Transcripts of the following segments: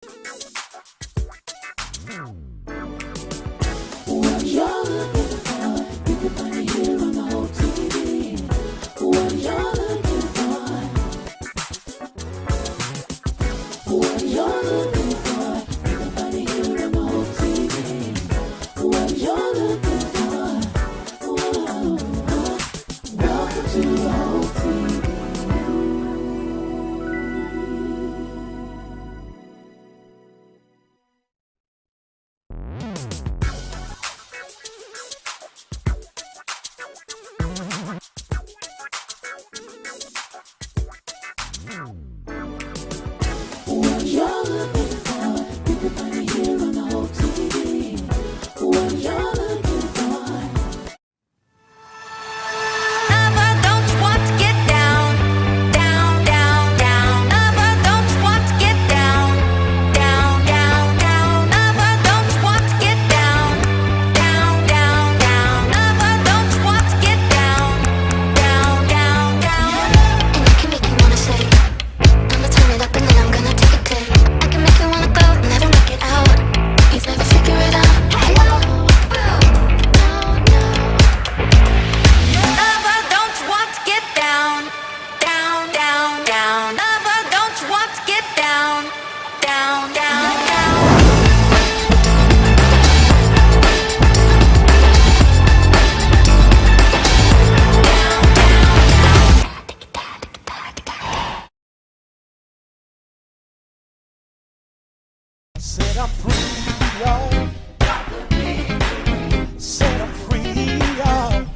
What you're looking for, you can find it here on the whole TV. What you're looking for, what you're looking for, you can find it here on the whole TV. What you're looking for, whoa, welcome to the whole TV. What you're looking for, you can find it here on the whole TV. What you're looking for. Lover, don't you want to get down, down, down, down? Lover, don't you want to get down, down, down, down? Lover, don't you want to get down, down, down, down? Lover, don't you want to get down, down, down, down? And I can make you wanna say, I'ma turn it up and then I'm gonna take a take. I can make you wanna go, never make it out. You've never figure it out. Lover, don't you want to get down, down, down, down? Lover, don't you want to get down, down, down, down? Set up free, y'all. Set up free, y'all.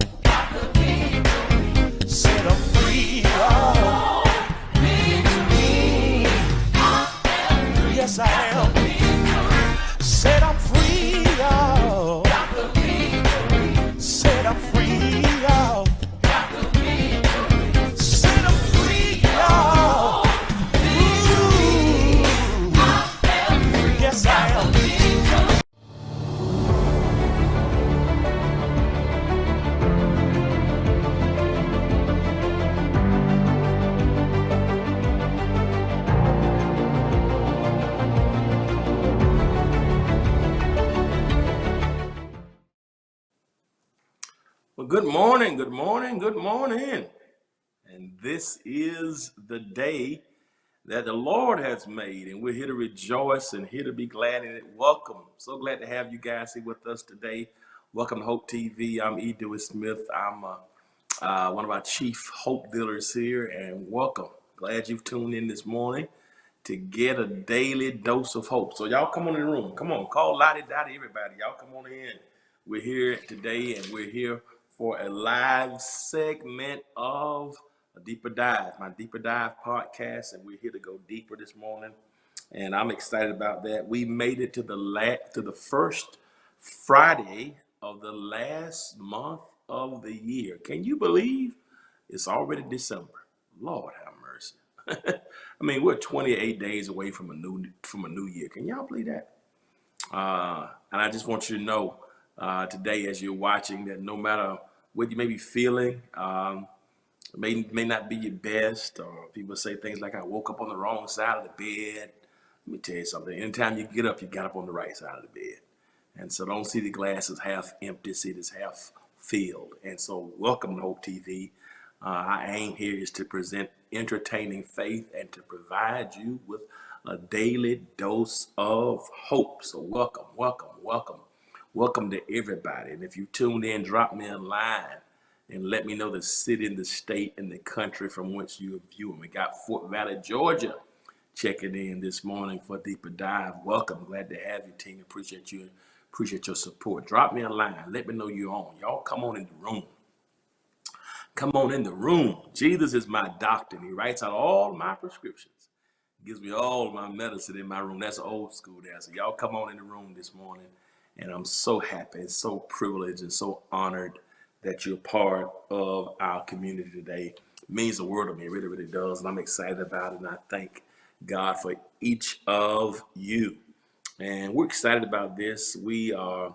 Set up free, y'all. Yes, I am. Set up free, y'all. Set up free, y'all. Set up free, y'all. Ooh. Yes, I am. Well, good morning, good morning, good morning. And this is the day that the Lord has made, and we're here to rejoice and here to be glad in it. Welcome. So glad to have you guys here with us today. Welcome to Hope TV. I'm E. Dewey Smith. I'm one of our chief hope dealers here, and welcome. Glad you've tuned in this morning to get a daily dose of hope. So y'all come on in the room. Come on, call Lottie Dottie, everybody. Y'all come on in. We're here today, and we're here for a live segment of a Deeper Dive, my Deeper Dive podcast, and we're here to go deeper this morning, and I'm excited about that. We made it to the first Friday of the last month of the year. Can you believe it's already December? Lord have mercy. I mean, we're 28 days away from a new year. Can y'all believe that? And I just want you to know today, as you're watching, that no matter what you may be feeling, may not be your best, or people say things like, I woke up on the wrong side of the bed. Let me tell you something. Anytime you get up, you got up on the right side of the bed. And so don't see the glass as half empty, see it as half filled. And so welcome to Hope TV. Our aim here is to present entertaining faith and to provide you with a daily dose of hope. So welcome, welcome, welcome. Welcome to everybody. And if you tuned in, drop me a line and let me know the city and the state and the country from which you are viewing. We got Fort Valley, Georgia, checking in this morning for a Deeper Dive. Welcome. Glad to have you, team. Appreciate you. Appreciate your support. Drop me a line. Let me know you're on. Y'all come on in the room. Come on in the room. Jesus is my doctor, and he writes out all my prescriptions. Gives me all my medicine in my room. That's old school there. So y'all come on in the room this morning. And I'm so happy and so privileged and so honored that you're part of our community today. It means the world to me. It really, really does. And I'm excited about it. And I thank God for each of you. And we're excited about this. We had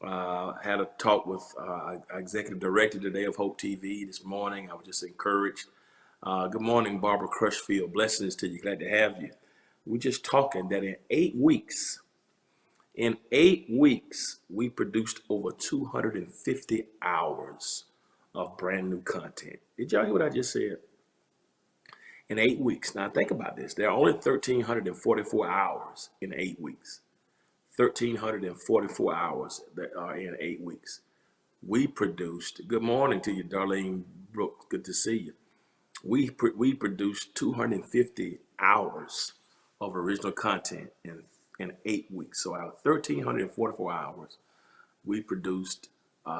a talk with our executive director today of Hope TV this morning. I was just encouraged. Good morning, Barbara Crushfield. Blessings to you. Glad to have you. We're just talking that in 8 weeks, we produced over 250 hours of brand new content. Did y'all hear what I just said? In 8 weeks. Now think about this. There are only 1,344 hours in 8 weeks. 1,344 hours that are in 8 weeks. We produced, good morning to you, Darlene Brooks. Good to see you. We produced 250 hours of original content in 8 weeks. So out of 1,344 hours, we produced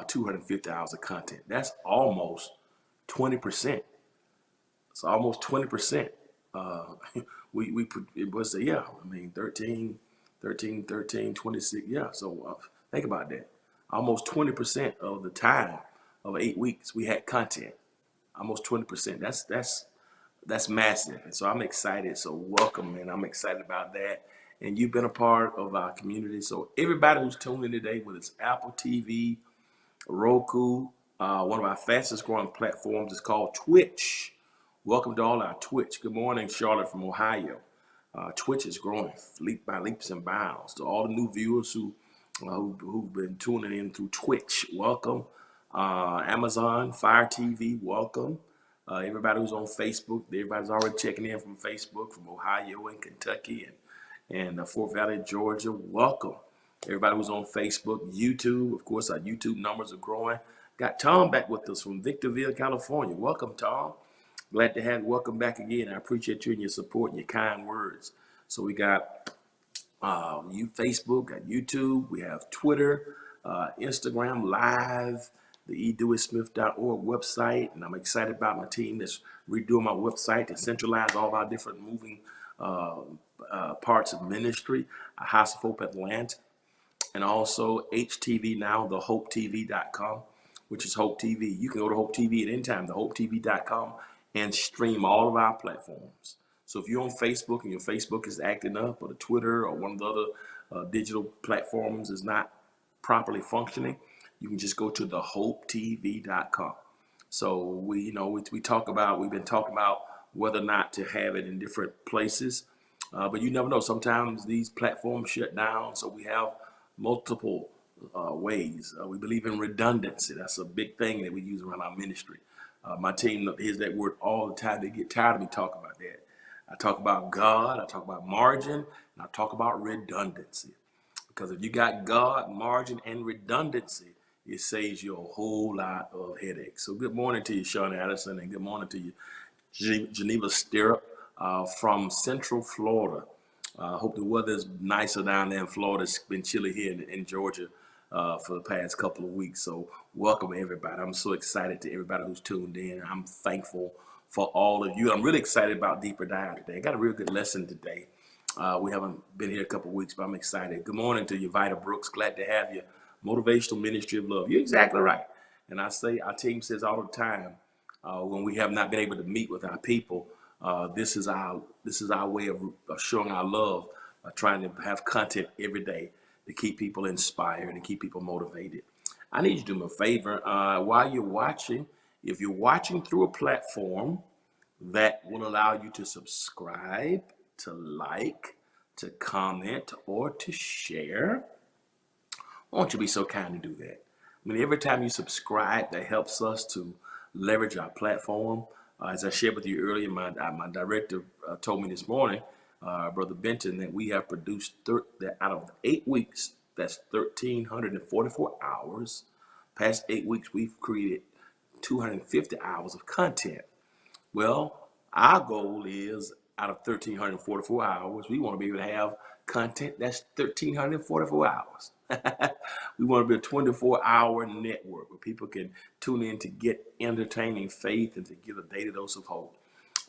250 hours of content. That's almost 20%. It's almost 20%. Uh, it was, yeah, I mean, 26. Yeah. So think about that. Almost 20% of the time of 8 weeks, we had content. Almost 20%. That's massive. And so I'm excited. So welcome, and I'm excited about that. And you've been a part of our community. So everybody who's tuned in today, whether it's Apple TV, Roku, one of our fastest growing platforms is called Twitch. Welcome to all our Twitch. Good morning, Charlotte from Ohio. Twitch is growing by leaps and bounds. To all the new viewers who've been tuning in through Twitch, welcome. Amazon, Fire TV, welcome. Everybody who's on Facebook, everybody's already checking in from Facebook, from Ohio and Kentucky and Fort Valley, Georgia, welcome. Everybody who's on Facebook, YouTube, of course, our YouTube numbers are growing. Got Tom back with us from Victorville, California. Welcome, Tom. Glad to have you. Welcome back again. I appreciate you and your support and your kind words. So we got Facebook, got YouTube, we have Twitter, Instagram Live, the edewittsmith.org website, and I'm excited about my team that's redoing my website to centralize all our different moving parts of ministry. House of Hope Atlanta, and also HTV Now, the HopeTV.com, which is Hope TV. You can go to Hope TV at any time, the HopeTV.com, and stream all of our platforms. So if you're on Facebook and your Facebook is acting up, or the Twitter or one of the other digital platforms is not properly functioning, you can just go to the HopeTV.com. So we've been talking about whether or not to have it in different places, but you never know. Sometimes these platforms shut down, so we have multiple ways. We believe in redundancy. That's a big thing that we use around our ministry. My team hears that word all the time. They get tired of me talking about that. I talk about God, I talk about margin, and I talk about redundancy. Because if you got God, margin, and redundancy, it saves you a whole lot of headaches. So good morning to you, Sean Addison, and good morning to you, Geneva Stirrup from Central Florida. Hope the weather is nicer down there in Florida. It's been chilly here in Georgia for the past couple of weeks. So welcome, everybody. I'm so excited to everybody who's tuned in. I'm thankful for all of you. I'm really excited about Deeper Dive today. I got a real good lesson today. We haven't been here a couple of weeks, but I'm excited. Good morning to you, Vita Brooks. Glad to have you. Motivational Ministry of Love. You're exactly right. And I say, our team says all the time, when we have not been able to meet with our people, this is our way of showing our love, trying to have content every day to keep people inspired and keep people motivated. I need you to do me a favor. While you're watching, if you're watching through a platform that will allow you to subscribe, to like, to comment, or to share, won't you be so kind to do that? I mean, every time you subscribe, that helps us to leverage our platform. As I shared with you earlier, my director told me this morning, Brother Benton, that we have produced that out of 8 weeks, that's 1,344 hours. Past 8 weeks, we've created 250 hours of content. Well, our goal is out of 1,344 hours, we want to be able to have content that's 1,344 hours. We want to be a 24-hour network where people can tune in to get entertaining faith and to get a daily dose of hope.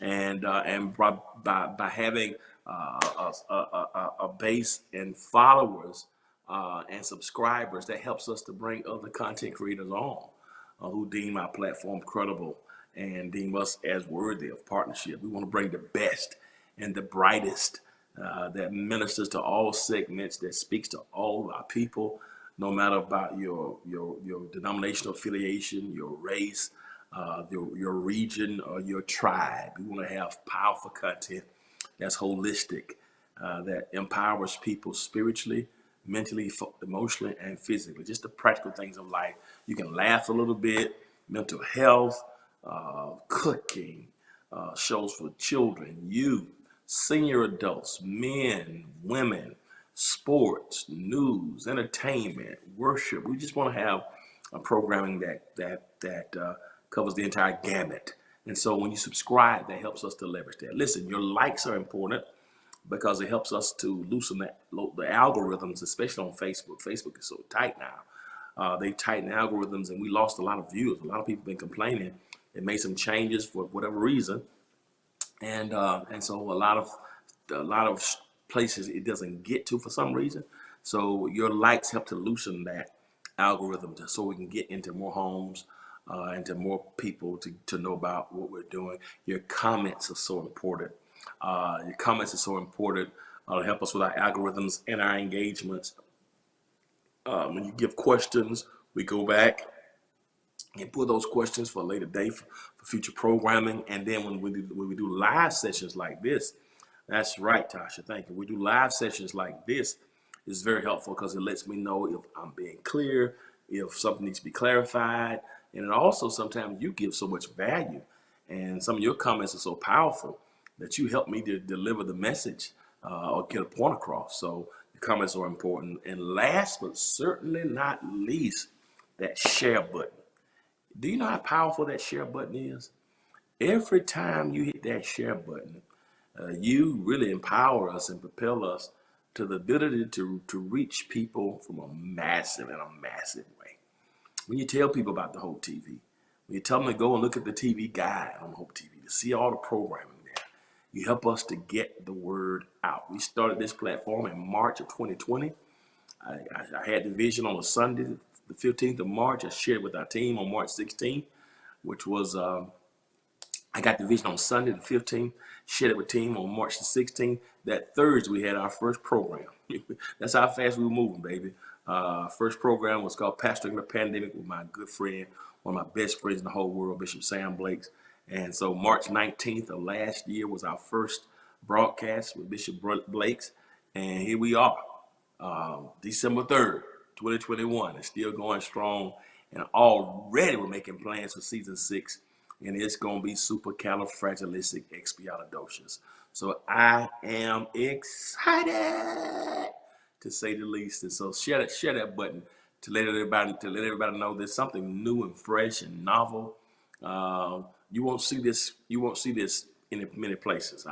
And by having a base and followers and subscribers, that helps us to bring other content creators on who deem our platform credible and deem us as worthy of partnership. We want to bring the best and the brightest that ministers to all segments, that speaks to all our people, no matter about your denominational affiliation, your race, your region, or your tribe. We want to have powerful content that's holistic, that empowers people spiritually, mentally, emotionally, and physically. Just the practical things of life. You can laugh a little bit, mental health, cooking, shows for children, youth, senior adults, men, women, sports, news, entertainment, worship. We just want to have a programming that covers the entire gamut. And so when you subscribe, that helps us to leverage that. Listen, your likes are important because it helps us to loosen the algorithms, especially on Facebook. Facebook is so tight now. They tighten algorithms, and we lost a lot of viewers. A lot of people have been complaining. They made some changes for whatever reason, and so a lot of places it doesn't get to for some reason. So your likes help to loosen that algorithm, so we can get into more homes, and to more people to know about what we're doing. Your comments are so important. Your comments are so important to help us with our algorithms and our engagements. When you give questions, we go back and put those questions for a later date for future programming. And then when we do live sessions like this, that's right, Tasha. Thank you. We do live sessions like this. It's very helpful because it lets me know if I'm being clear, if something needs to be clarified. And it also sometimes you give so much value, and some of your comments are so powerful that you help me to deliver the message, or get a point across. So the comments are important. And last but certainly not least, that share button. Do you know how powerful that share button is? Every time you hit that share button, you really empower us and propel us to the ability to reach people from a massive way. When you tell people about the Hope TV, when you tell them to go and look at the TV guide on Hope TV to see all the programming there, you help us to get the word out. We started this platform in March of 2020. I had the vision on a Sunday, the 15th of March. I shared it with our team on March 16th, which was, I got the vision on Sunday the 15th, shared it with the team on March the 16th. That Thursday, we had our first program. That's how fast we were moving, baby. First program was called Pastoring the Pandemic with my good friend, one of my best friends in the whole world, Bishop Sam Blakes. And so March 19th of last year was our first broadcast with Bishop Blakes. And here we are, December 3rd, 2021. It's still going strong. And already we're making plans for season 6. And it's going to be supercalifragilisticexpialidocious. So I am excited, to say the least. And so share that button to let everybody know there's something new and fresh and novel. You won't see this in many places.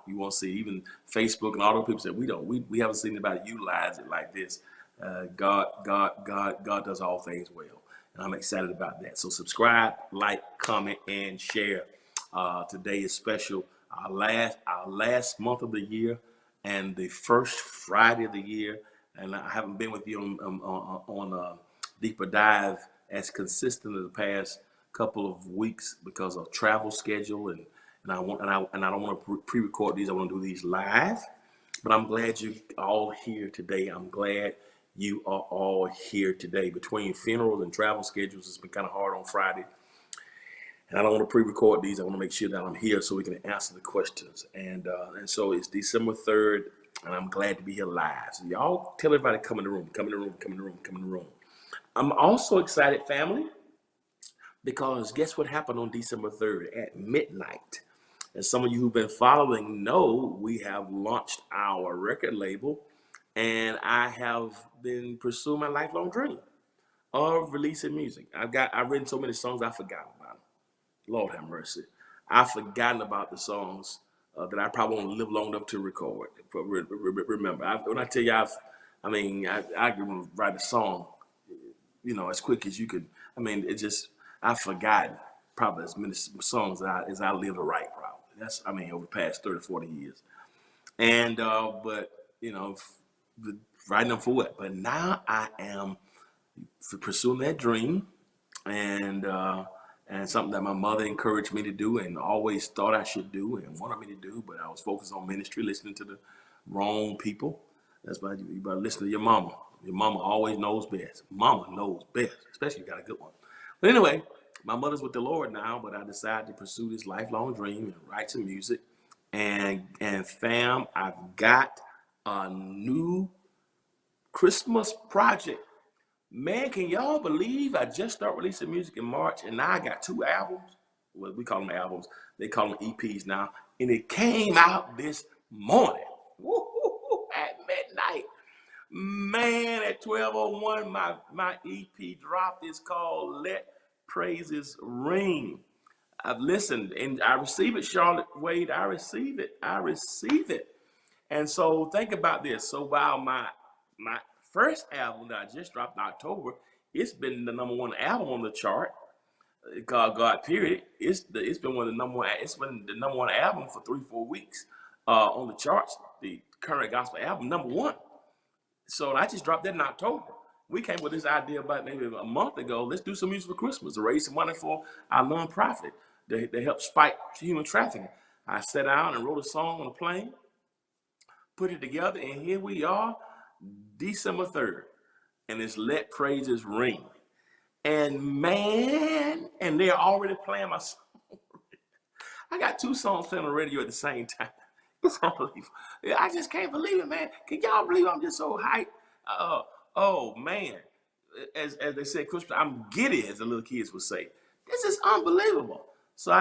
You won't see even Facebook and all those people say we haven't seen anybody utilize it like this. God does all things well. And I'm excited about that. So subscribe, like, comment, and share. Today is special. Our last month of the year and the first Friday of the year. And I haven't been with you on Deeper Dive as consistent as the past couple of weeks because of travel schedule, and I don't want to pre-record these. I want to do these live. But I'm glad you're all here today. I'm glad you are all here today. Between funerals and travel schedules, it's been kind of hard on Friday. And I don't want to pre-record these. I want to make sure that I'm here so we can answer the questions. And so it's December 3rd, and I'm glad to be here live. So y'all tell everybody to come in the room, come in the room, come in the room, come in the room. I'm also excited, family, because guess what happened on December 3rd at midnight? As some of you who've been following know, we have launched our record label, and I have been pursuing my lifelong dream of releasing music. I've written so many songs I forgot about them. Lord have mercy. I've forgotten about the songs that I probably won't live long enough to record. Remember, when I tell you I can write a song, as quick as you could. I've forgotten probably as many songs as I live to write, probably. That's, over the past 30, 40 years. And, but, writing them for what? But now I am pursuing that dream, and something that my mother encouraged me to do and always thought I should do and wanted me to do, but I was focused on ministry, listening to the wrong people. That's why you better listen to your mama. Your mama always knows best. Mama knows best, especially if you got a good one. But anyway, my mother's with the Lord now, but I decided to pursue this lifelong dream and write some music. And fam, I've got a new Christmas project. Man, can y'all believe I just started releasing music in March and now I got 2 albums? Well, we call them albums. They call them EPs now. And it came out this morning. Woo-hoo-hoo, at midnight. Man, at 12:01, my EP dropped. It's called Let Praises Ring. I've listened and I receive it, Charlotte Wade. I receive it. I receive it. And so think about this. So while my first album that I just dropped in October, it's been the #1 album on the chart. God period. It's been one of the #1. It's been the #1 album for 3-4 weeks on the charts. The current gospel album #1. So I just dropped that in October. We came with this idea about maybe a month ago. Let's do some music for Christmas to raise some money for our nonprofit that helps fight human trafficking. I sat down and wrote a song on a plane, put it together, and here we are, December 3rd, and it's Let Praises Ring. And man, and they're already playing my song. I got 2 songs playing on the radio at the same time. It's unbelievable. I just can't believe it, man. Can y'all believe I'm just so hyped? Oh man, as they say, Christmas, I'm giddy, as the little kids would say. This is unbelievable. So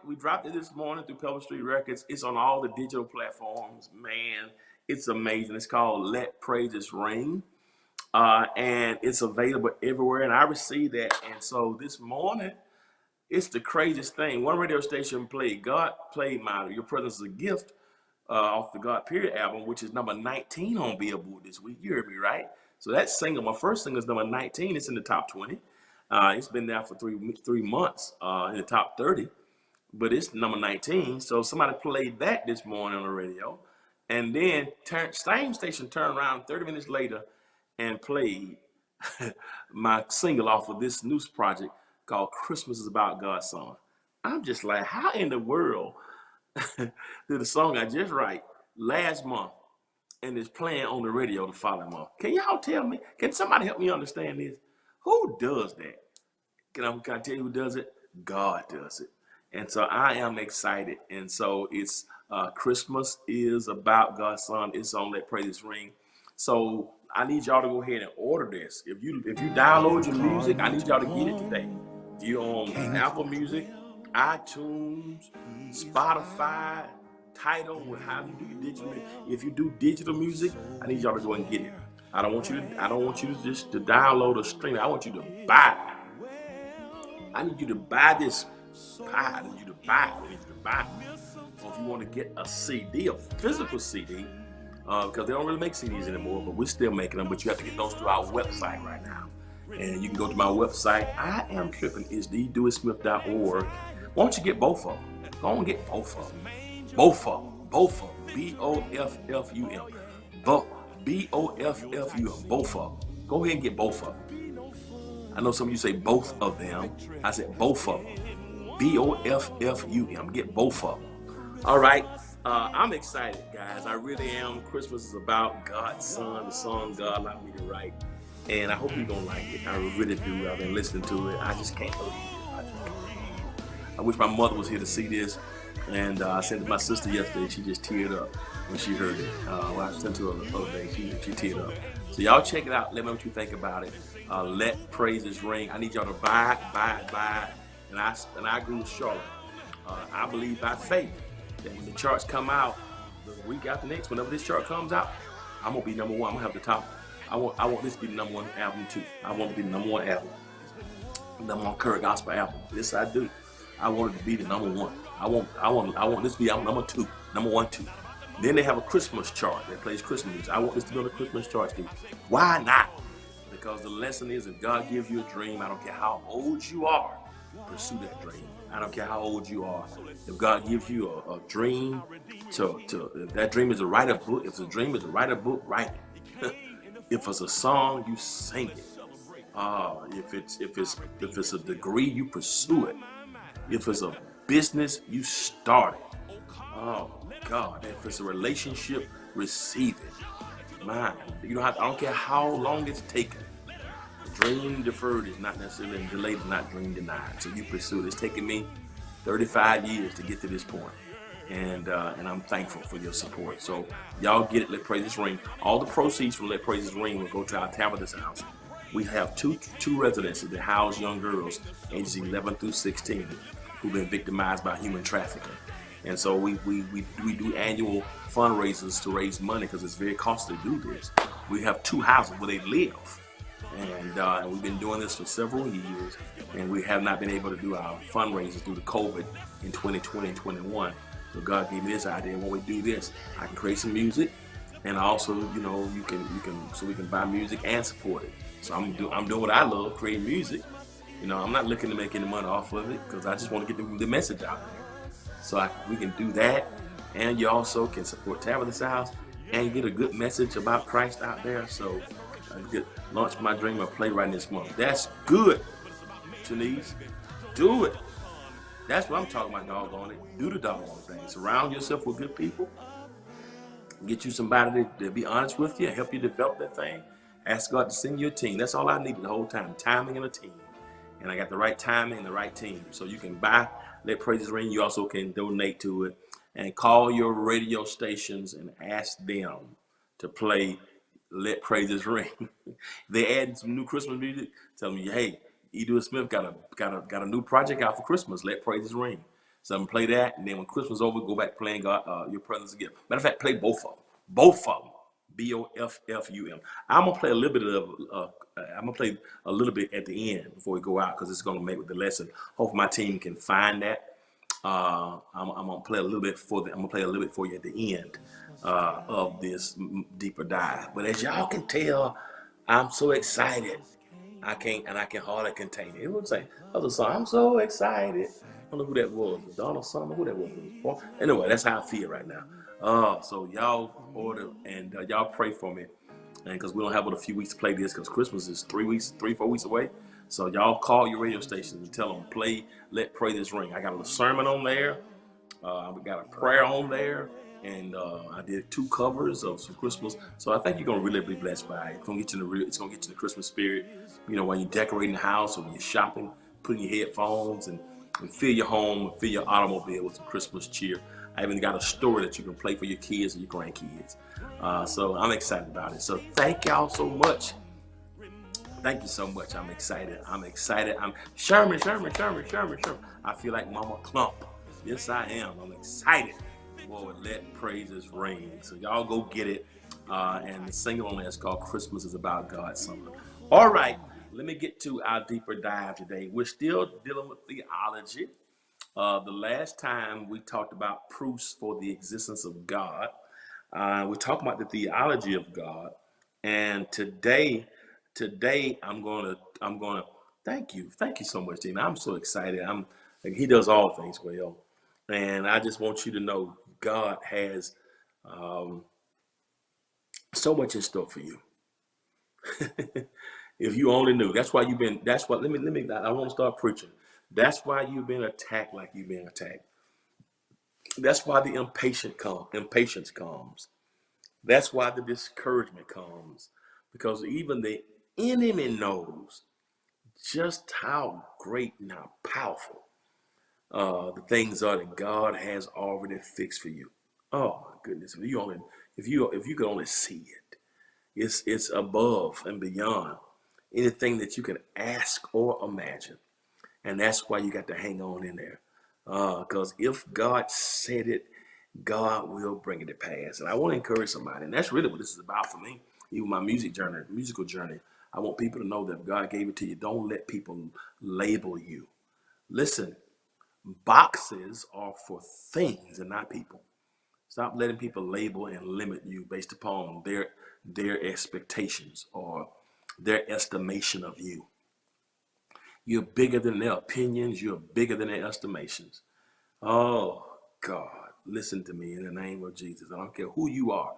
we dropped it this morning through Pebble Street Records. It's on all the digital platforms. Man, it's amazing. It's called Let Praises Ring. And it's available everywhere. And I received that. And so this morning, it's the craziest thing. One radio station played Your Presence is a Gift off the God Period album, which is number 19 on Billboard this week. You heard me, right? So that single, my first single, is number 19. It's in the top 20. It's been there for 3 months in the top 30, but it's number 19. So somebody played that this morning on the radio, and then same station turned around 30 minutes later and played my single off of this news project called Christmas is About God's Son. I'm just like, how in the world did the song I just write last month and is playing on the radio the following month? Can y'all tell me? Can somebody help me understand this? Who does that? Can I tell you who does it? God does it. And so I am excited. And so it's Christmas is About God's Son. It's on Let Praises Ring. So I need y'all to go ahead and order this. If you download your music, I need y'all to get it today. If you're on Apple Music, iTunes, Spotify, Tidal, how you do your digital music. If you do digital music, I need y'all to go and get it. I don't want you to just to download or stream it. I want you to buy it. I need you to buy this pie. I need you to buy it. I need you to buy it. Or if you want to get a CD, a physical CD, because they don't really make CDs anymore, but we're still making them. But you have to get those through our website right now. And you can go to my website. I am tripping. It's thedewitsmith.org. Why don't you get both of them? Go on and get both of them. Both of them. Both of them. BOFFUM. BOFFUM. Both of them. Go ahead and get both of them. I know some of you say both of them. I said both of them. BOFFUM. Get both of them. All right. I'm excited, guys. I really am. Christmas is about God's Son, the song God allowed me to write. And I hope you're going to like it. I really do. I've been listening to it. I just can't believe it. I wish my mother was here to see this. And I sent it to my sister yesterday. She just teared up when she heard it. When I sent it to her the other day, she teared up. So y'all check it out. Let me know what you think about it. Let Praises Ring. I need y'all to buy it. And I agree with Charlotte. I believe by faith that when the charts come out the week after next, whenever this chart comes out, I'm gonna be #1. I'm gonna have the top. I want this to be the #1 album too. I want it to be the #1 album, #1 current gospel album. This I do. I want it to be the #1. I want this to be album #2, #1, 2. Then they have a Christmas chart that plays Christmas music. I want this to be on the Christmas chart too. Why not? Because the lesson is, if God gives you a dream, I don't care how old you are, pursue that dream. I don't care how old you are. If God gives you a dream, if that dream is to write a book, if the dream is to write a book, write it. If it's a song, you sing it. If it's a degree, you pursue it. If it's a business, you start it. Oh God! If it's a relationship, receive it. Man, I don't care how long it's taken. Dream deferred is not necessarily, and delayed is not dream denied. So you pursue it. It's taken me 35 years to get to this point. and I'm thankful for your support. So y'all get it. Let Praises Ring. All the proceeds from Let Praises Ring will go to our Tabitha's house. We have two residences that house young girls ages 11 through 16 who've been victimized by human trafficking. And so we do annual fundraisers to raise money because it's very costly to do this. We have two houses where they live. And we've been doing this for several years, and we have not been able to do our fundraisers due to COVID in 2020 and 21. So God gave me this idea. When we do this, I can create some music, and also, you know, you can so we can buy music and support it. So I'm doing what I love, creating music. You know, I'm not looking to make any money off of it because I just want to get the message out there. So we can do that, and you also can support Tabitha's House and get a good message about Christ out there. So I launch my dream of playwriting this month. That's good, Janice. Do it. That's what I'm talking about, doggone it. Do the doggone thing. Surround yourself with good people. Get you somebody to be honest with you and help you develop that thing. Ask God to send you a team. That's all I needed the whole time, timing and a team. And I got the right timing and the right team. So you can buy Let Praises Ring. You also can donate to it. And call your radio stations and ask them to play Let Praises Ring. They add some new Christmas music. Tell me, hey, Edward Smith got a new project out for Christmas. Let Praises Ring. So I'm gonna play that, and then when Christmas is over, go back to playing God, Your Presence again. Matter of fact, play both of them. Both of them. BOFFUM. I'm gonna play a little bit of. I'm gonna play a little bit at the end before we go out because it's gonna make with the lesson. Hopefully my team can find that. I'm gonna play a little bit for I'm gonna play a little bit for you at the end of this deeper dive. But as y'all can tell, I'm so excited. I can hardly contain it. It was like other song. I'm so excited. I don't know who that was. Donna Summer. Who that was? Anyway, that's how I feel right now. So y'all order and y'all pray for me, and because we don't have but a few weeks to play this, because Christmas is 4 weeks away. So y'all call your radio stations and tell them play Let Praises Ring. I got a little sermon on there. We got a prayer on there, and I did 2 covers of some Christmas. So I think you're gonna really be blessed by it. It's gonna get you in the Christmas spirit. You know, when you're decorating the house or when you're shopping, putting your headphones and fill your home, fill your automobile with some Christmas cheer. I even got a story that you can play for your kids and your grandkids. So I'm excited about it. So thank y'all so much. Thank you so much. I'm excited. I'm Sherman. I feel like Mama Clump. Yes, I am. I'm excited. Boy, Let Praises Ring. So y'all go get it. And the single on there is called Christmas is About God's Summer. All right, let me get to our deeper dive today. We're still dealing with theology. The last time we talked about proofs for the existence of God. We talked about the theology of God. And today I'm gonna thank you so much, Tina. I'm so excited. He does all things well, and I just want you to know God has so much in store for you. If you only knew. That's why you've been. That's what. Let me. I want to start preaching. That's why you've been attacked like you've been attacked. That's why the impatience comes. That's why the discouragement comes, because even the enemy knows just how great and how powerful the things are that God has already fixed for you. Oh my goodness! If you could only see it, it's above and beyond anything that you can ask or imagine, and that's why you got to hang on in there. Because if God said it, God will bring it to pass. And I want to encourage somebody, and that's really what this is about for me. Even my musical journey. I want people to know that if God gave it to you, don't let people label you. Listen, boxes are for things and not people. Stop letting people label and limit you based upon their expectations or their estimation of you. You're bigger than their opinions. You're bigger than their estimations. Oh, God, listen to me in the name of Jesus. I don't care who you are.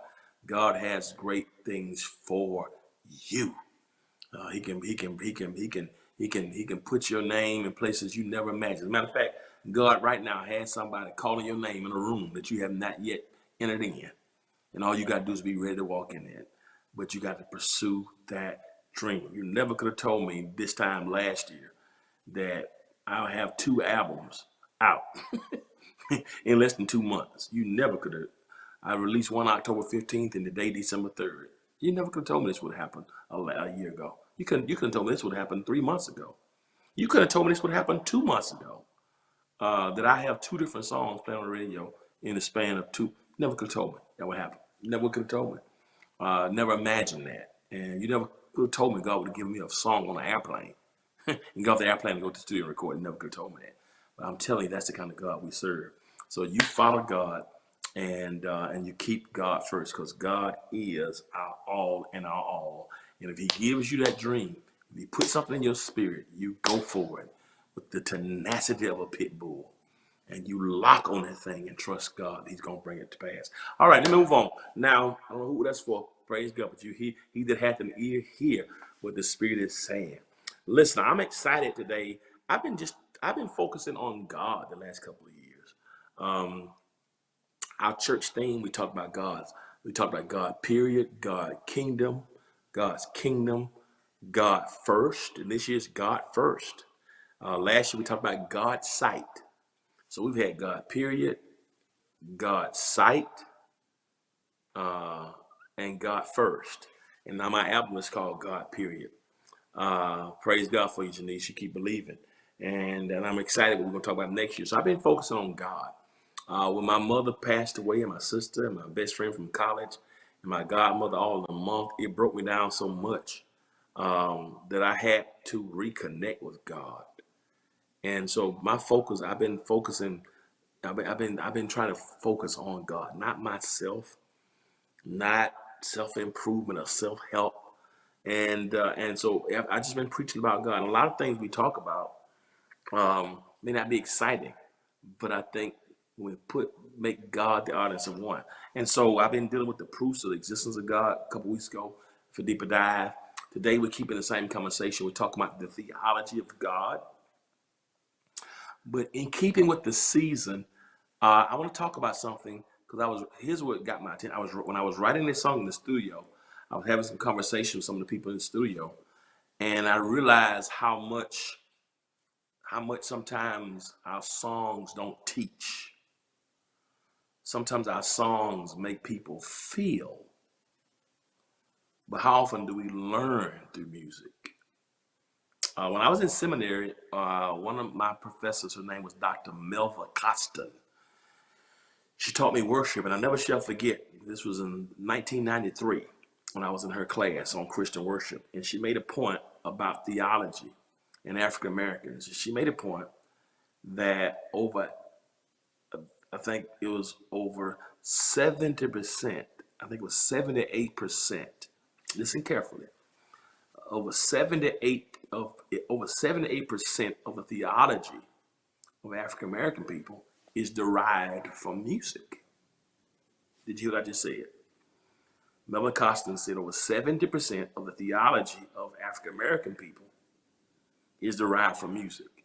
God has great things for you. He can put your name in places you never imagined. As a matter of fact, God right now has somebody calling your name in a room that you have not yet entered in. And all you got to do is be ready to walk in it. But you got to pursue that dream. You never could have told me this time last year that I'll have 2 albums out. in less than 2 months. You never could have. I released one October 15th and today December 3rd. You never could have told me this would happen a year ago. You couldn't have told me this would happen 3 months ago. You could have told me this would happen 2 months ago. That I have 2 different songs playing on the radio in the span of two. Never could have told me that would happen. Never could have told me. Never imagined that. And you never could have told me God would have given me a song on an airplane and go off the airplane and go to the studio and record. You never could have told me that. But I'm telling you, that's the kind of God we serve. So you follow God and you keep God first, because God is our all and our all. And if He gives you that dream, if He puts something in your spirit, you go for it with the tenacity of a pit bull. And you lock on that thing and trust God. He's going to bring it to pass. All right, let me move on. Now, I don't know who that's for. Praise God. But he that hath an ear, hear what the Spirit is saying. Listen, I'm excited today. I've been focusing on God the last couple of years. Our church theme, we talk about God. We talk about God, period, God's kingdom, God first. And this year's God first. Last year we talked about God's sight. So we've had God, period, God sight, and God first. And now my album is called God, period. Praise God for you, Janice. You keep believing. And I'm excited what we're going to talk about next year. So I've been focusing on God. When my mother passed away, and my sister, and my best friend from college, and my godmother all in a month, it broke me down so much that I had to reconnect with God. And so my focus, I've been trying to focus on God, not myself, not self-improvement or self-help. And so I just been preaching about God. And a lot of things we talk about may not be exciting, but I think we make God the audience of one. And so I've been dealing with the proofs of the existence of God a couple weeks ago for deeper dive. Today we're keeping the same conversation. We're talking about the theology of God. But in keeping with the season, I want to talk about something, because here's what got my attention. When I was writing this song in the studio, I was having some conversation with some of the people in the studio, and I realized how much sometimes our songs don't teach. Sometimes our songs make people feel, but how often do we learn through music? When I was in seminary, one of my professors, her name was Dr. Melva Costin. She taught me worship, and I never shall forget. This was in 1993 when I was in her class on Christian worship, and she made a point about theology and African Americans. She made a point that I think it was over 70%, I think it was 78%. Listen carefully. Over 78% of the theology of African American people is derived from music. Did you hear what I just said? Melvin Costin said over 70% of the theology of African American people is derived from music.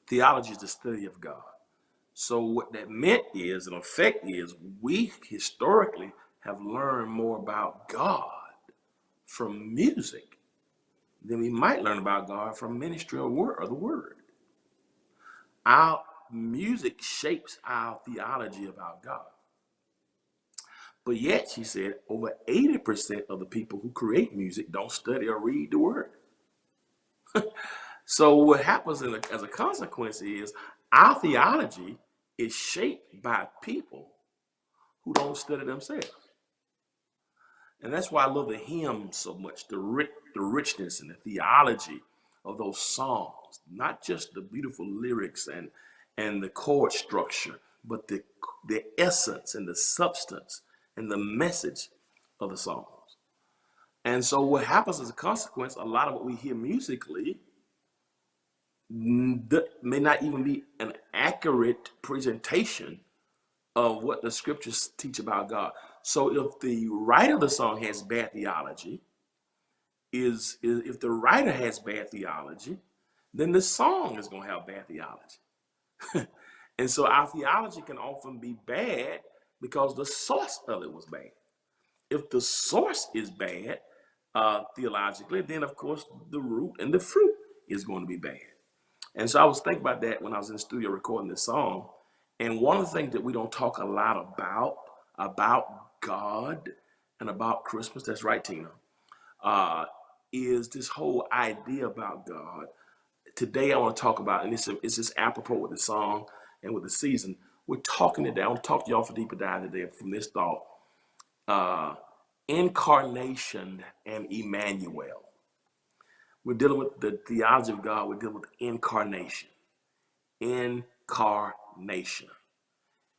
Theology is the study of God. So what that meant is, in effect, is we historically have learned more about God from music than we might learn about God from ministry or the word. Our music shapes our theology about God. But yet, she said, over 80% of the people who create music don't study or read the word. So what happens as a consequence is our theology is shaped by people who don't study themselves. And that's why I love the hymns so much, the richness and the theology of those songs, not just the beautiful lyrics and the chord structure, but the essence and the substance and the message of the songs. And so what happens as a consequence, a lot of what we hear musically may not even be an accurate presentation of what the scriptures teach about God. So if the writer of the song has bad theology, if the writer has bad theology, then the song is going to have bad theology. And so our theology can often be bad because the source of it was bad. If the source is bad theologically, then of course the root and the fruit is going to be bad. And so I was thinking about that when I was in the studio recording this song, And one of the things that we don't talk a lot about God and about Christmas, that's right, Tina, uh, is this whole idea about God. Today, I want to talk about, and it's just apropos with the song and with the season. We're talking today. I want to talk to y'all for deeper dive today from this thought: uh, incarnation and Emmanuel. We're dealing with the theology of God. We're dealing with incarnation, incarnation,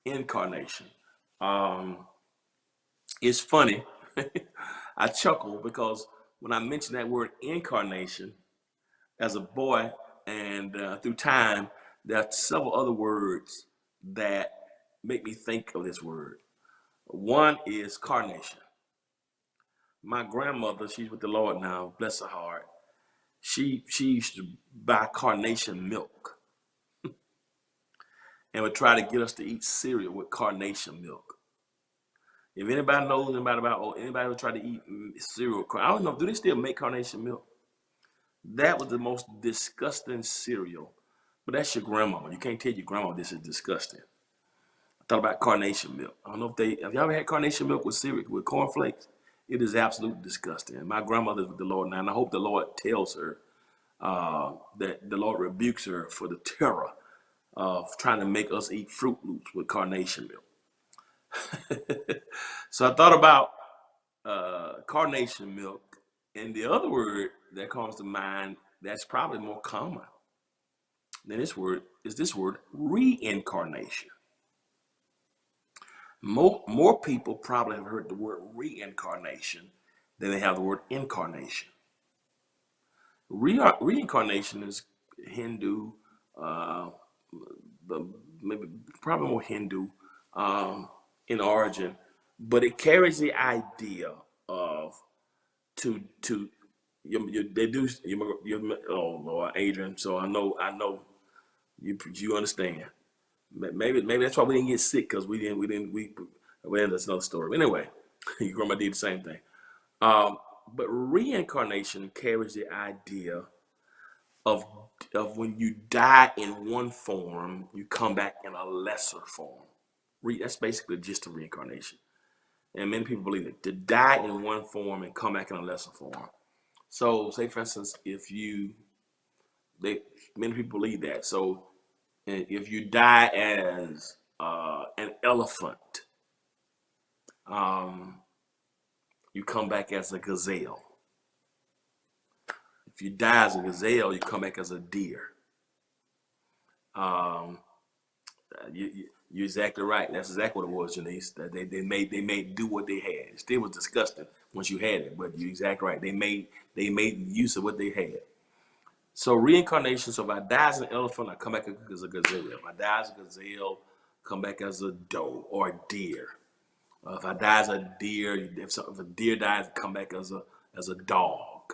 incarnation. Um, it's funny. I chuckle because when I mention that word incarnation as a boy and through time, there are several other words that make me think of this word. One is carnation. My grandmother, she's with the Lord now, bless her heart. She used to buy carnation milk and would try to get us to eat cereal with carnation milk. If anybody knows anybody about, or anybody who tried to eat cereal, I don't know, do they still make carnation milk? That was the most disgusting cereal. But that's your grandmama. You can't tell your grandma this is disgusting. I thought about carnation milk. I don't know if have y'all ever had carnation milk with cereal, with cornflakes? It is absolutely disgusting. And my grandmother's with the Lord now, and I hope the Lord tells her that the Lord rebukes her for the terror of trying to make us eat Fruit Loops with carnation milk. So I thought about carnation milk, and the other word that comes to mind that's probably more common than this word is this word reincarnation. More people probably have heard the word reincarnation than they have the word incarnation. Reincarnation is Hindu, uh, maybe probably more Hindu in origin, but it carries the idea of to they do you oh Lord, Adrian. So I know you understand. Maybe that's why we didn't get sick, because well, that's another story. Anyway, your grandma did the same thing. Um, but reincarnation carries the idea of when you die in one form, you come back in a lesser form. That's basically just a reincarnation. And many people believe it, to die in one form and come back in a lesser form. So, say for instance, many people believe that. So, if you die as an elephant, you come back as a gazelle. If you die as a gazelle, you come back as a deer. Um, you're exactly right. That's exactly what it was, Janice. That they made do what they had. It still was disgusting once you had it, but you're exactly right. They made use of what they had. So reincarnation. So if I die as an elephant, I come back as a gazelle. If I die as a gazelle, come back as a doe or a deer. If I die as a deer, if a deer dies, come back as a dog.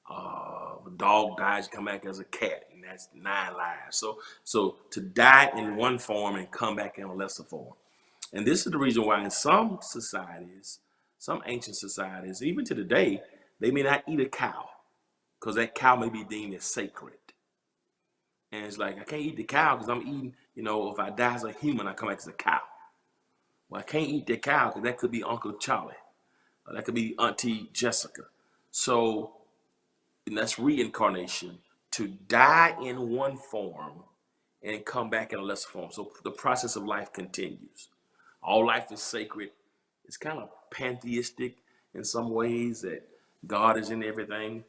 If a dog dies, come back as a cat, and that's 9 lives. So to die in one form and come back in a lesser form. And this is the reason why in some societies, some ancient societies, even to today, they may not eat a cow because that cow may be deemed as sacred. And it's like, I can't eat the cow because I'm eating, if I die as a human, I come back as a cow. Well, I can't eat the cow because that could be Uncle Charlie. Or that could be Auntie Jessica. So, and that's reincarnation, to die in one form and come back in a lesser form. So the process of life continues. All life is sacred. It's kind of pantheistic in some ways, that God is in everything.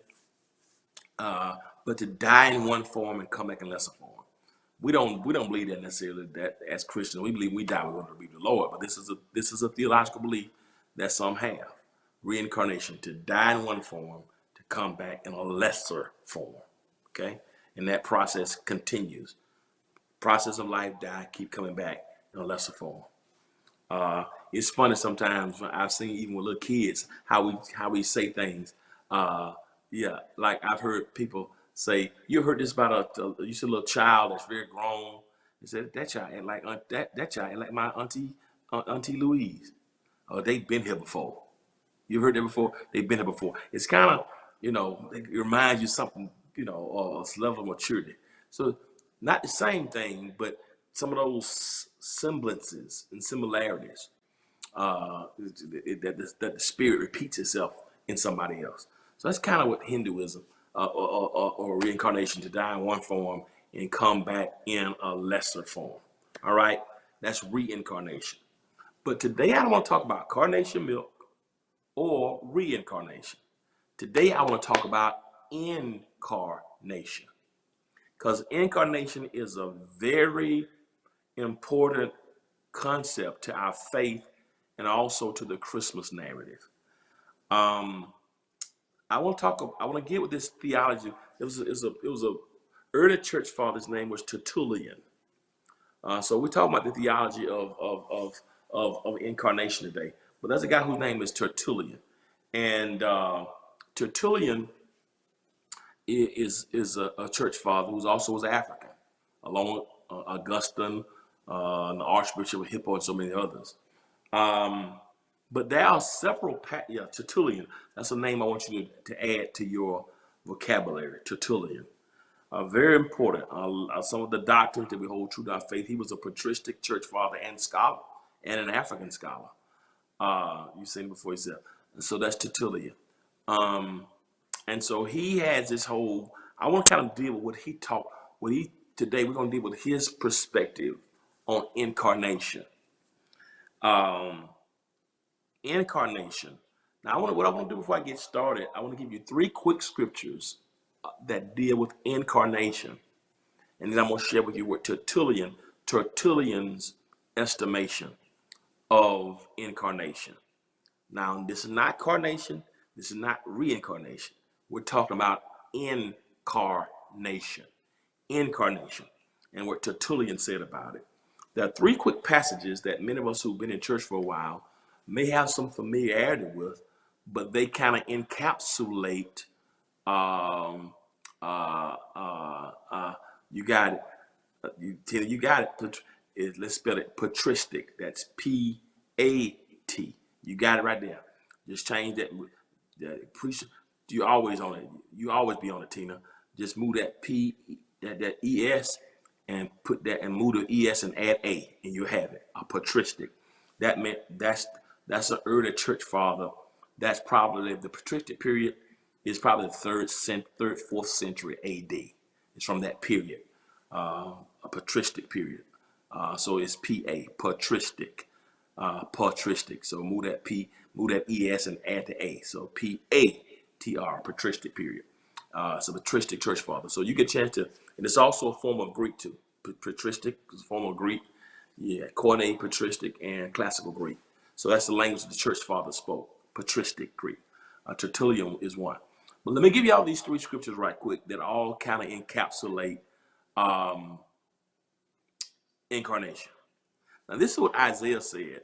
But to die in one form and come back in lesser form. We don't believe that necessarily, that as Christians. We believe we die, we're going to be the Lord. But this is a theological belief that some have. Reincarnation, to die in one form, to come back in a lesser form. Okay? And that process continues. Process of life, die, keep coming back in a lesser form. It's funny sometimes. I've seen even with little kids how we say things. Yeah, like I've heard people say, you heard this about you see a little child that's very grown. You said that child ain't like that child ain't like my auntie Louise. Oh, they've been here before. You've heard that before? They've been here before. It's kind of, it reminds you something, a level of maturity. So not the same thing, but some of those semblances and similarities that the spirit repeats itself in somebody else. So that's kind of what Hinduism or reincarnation, to die in one form and come back in a lesser form. All right, that's reincarnation. But today I don't want to talk about carnation milk or reincarnation. Today I want to talk about incarnation, because incarnation is a very important concept to our faith and also to the Christmas narrative. I want to get with this theology. It was a early church father. His name was Tertullian. So we're talking about the theology of incarnation today. But there's a guy whose name is Tertullian, and Tertullian is a church father who also was African, along with Augustine, and the Archbishop of Hippo, and so many others. But there are several, Tertullian, that's a name I want you to add to your vocabulary, Tertullian. Very important. Some of the doctrines that we hold true to our faith. He was a patristic church father and scholar, and an African scholar. You've seen before himself. So that's Tertullian. And so he has this whole, I want to kind of deal with what he taught, today we're going to deal with his perspective on incarnation. Incarnation. Now, what I want to do before I get started, I want to give you 3 quick scriptures that deal with incarnation. And then I'm going to share with you what Tertullian's estimation of incarnation. Now, this is not carnation. This is not reincarnation. We're talking about incarnation. Incarnation. And what Tertullian said about it. There are 3 quick passages that many of us who've been in church for a while may have some familiarity with, but they kind of encapsulate, you got it. You got it. Let's spell it patristic. That's P-A-T. You got it right there. Just change that. You always on it. You always be on it, Tina. Just move that P, that E-S, and put that, and move the E-S and add A, and you have it. A patristic. That meant that's an early church father. That's probably the patristic period is probably the 3rd, 4th century A.D. It's from that period, a patristic period. So it's P-A, patristic, patristic. So move that P, move that E-S and add the A. So P-A-T-R, patristic period. It's a patristic church father. So you get a chance to, and it's also a form of Greek too. Patristic is a form of Greek. Yeah, Koine, patristic, and classical Greek. So that's the language the church father spoke, patristic Greek. Tertullian is one. But let me give you all these 3 scriptures right quick that all kind of encapsulate incarnation. Now, this is what Isaiah said.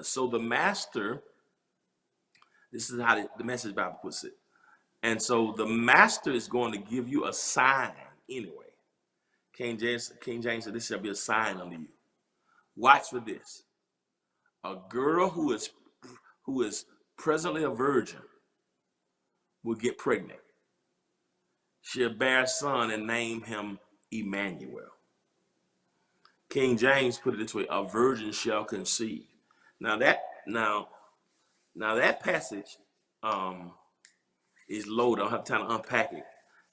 So the master, this is how the Message Bible puts it. And so the master is going to give you a sign anyway. King James said, this shall be a sign unto you. Watch for this. A girl who is presently a virgin will get pregnant. She'll bear a son and name him Emmanuel. King James put it this way: a virgin shall conceive. Now that passage is loaded. I don't have time to unpack it,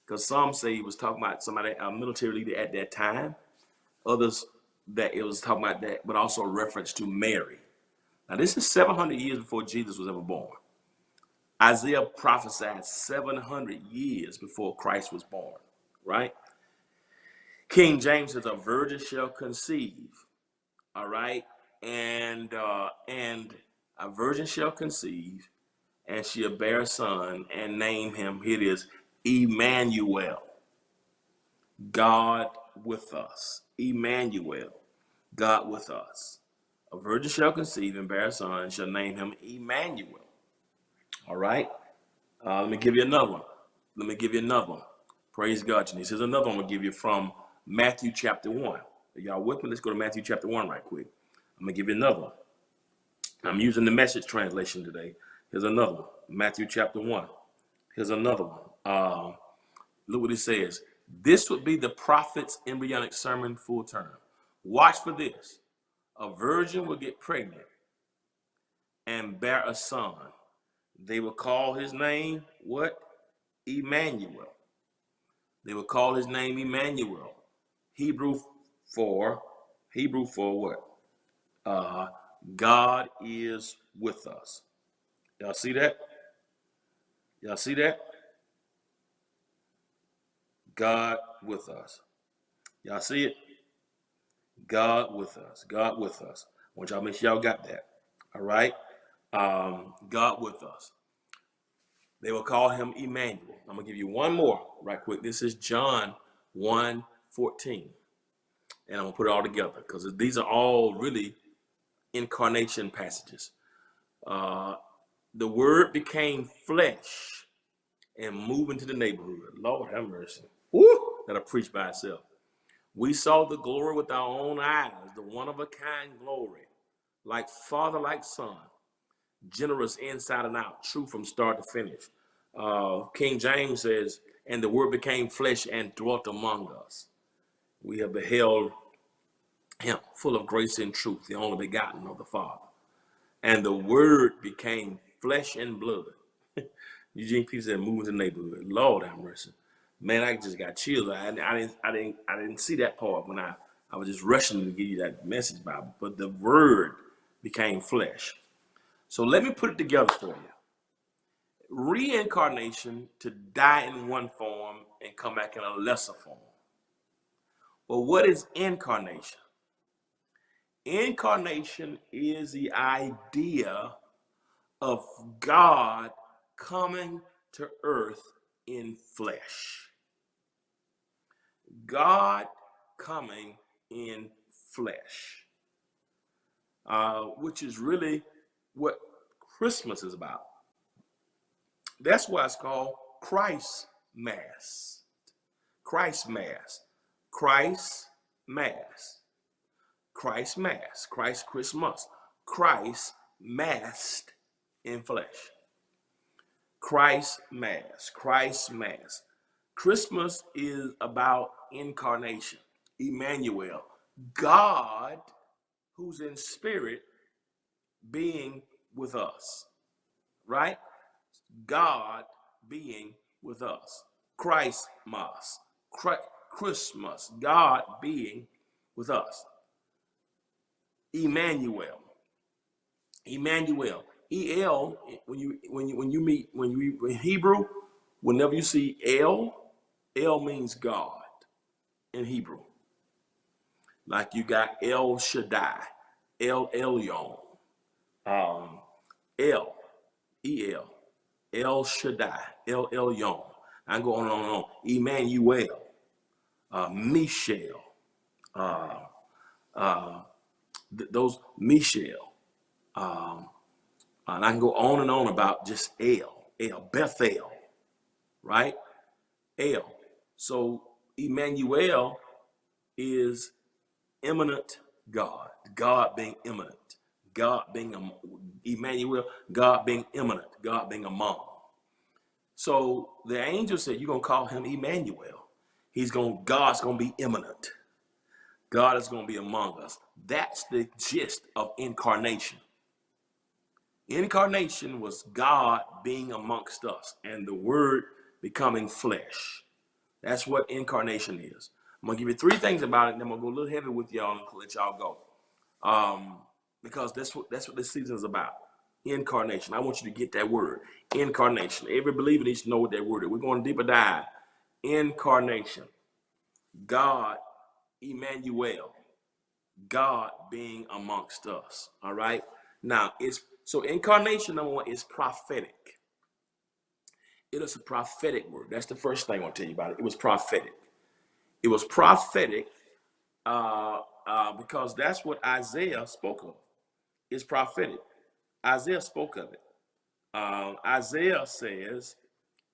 because some say he was talking about somebody, a military leader at that time. Others that it was talking about that, but also a reference to Mary. Now this is 700 years before Jesus was ever born. Isaiah prophesied 700 years before Christ was born, right? King James says a virgin shall conceive, all right? And a virgin shall conceive, and she'll bear a son and name him, here it is, Emmanuel, God with us. Emmanuel, God with us. A virgin shall conceive and bear a son and shall name him Emmanuel. All right? Let me give you another one. Praise God, Janice. Here's another one I'm going to give you from Matthew chapter 1. Are y'all with me? Let's go to Matthew chapter 1 right quick. I'm going to give you another one. I'm using the Message translation today. Here's another one. Matthew chapter 1. Here's another one. Look what it says. This would be the prophet's embryonic sermon full term. Watch for this. A virgin will get pregnant and bear a son. They will call his name what? Emmanuel. They will call his name Emmanuel. Hebrew for what? God is with us. Y'all see that? Y'all see that? God with us. Y'all see it? God with us. God with us. I want y'all to make sure y'all got that. All right? God with us. They will call him Emmanuel. I'm going to give you one more right quick. This is John 1:14. And I'm going to put it all together because these are all really incarnation passages. The word became flesh and moved into the neighborhood. Lord have mercy. Woo! That'll preach by itself. We saw the glory with our own eyes, the one-of-a-kind glory, like Father, like Son, generous inside and out, true from start to finish. King James says, and the word became flesh and dwelt among us. We have beheld him, full of grace and truth, the only begotten of the Father. And the word became flesh and blood. Eugene P said, "Move in the neighborhood." Lord have mercy, man! I just got chills. I didn't see that part when I was just rushing to give you that message, Bible. But the word became flesh. So let me put it together for you. Reincarnation, to die in one form and come back in a lesser form. Well, what is incarnation? Incarnation is the idea of God coming to earth in flesh. God coming in flesh, which is really what Christmas is about. That's why it's called Christ Mass. Christ Mass. Christ Mass. Christ Mass. Christ Christmas. Christ masked in flesh. Christ Mass. Christ Mass. Christmas is about incarnation. Emmanuel. God, who's in spirit, being with us. Right? God being with us. Christ Mass. Christmas. God being with us. Emmanuel. Emmanuel. El, in Hebrew, whenever you see El means God in Hebrew. Like you got El Shaddai, El Elyon, El, E-L, El Shaddai, El Elyon. I go on and on and on. Emmanuel, Michel, those Michel. And I can go on and on about just El, Bethel, right? El. So Emmanuel is immanent God, God being immanent, God being Emmanuel, God being immanent, God being among. So the angel said, you're going to call him Emmanuel. God's going to be immanent. God is going to be among us. That's the gist of incarnation. Incarnation was God being amongst us and the word becoming flesh. That's what incarnation is. I'm going to give you three things about it, and then I'm going to go a little heavy with y'all and let y'all go. Because that's what this season is about. Incarnation. I want you to get that word. Incarnation. Every believer needs to know what that word is. We're going to deeper dive. Incarnation. God, Emmanuel. God being amongst us. All right? Now, so incarnation, number one, is prophetic. It is a prophetic word. That's the first thing I want to tell you about it. It was prophetic. It was prophetic because that's what Isaiah spoke of. It's prophetic. Isaiah spoke of it. Isaiah says,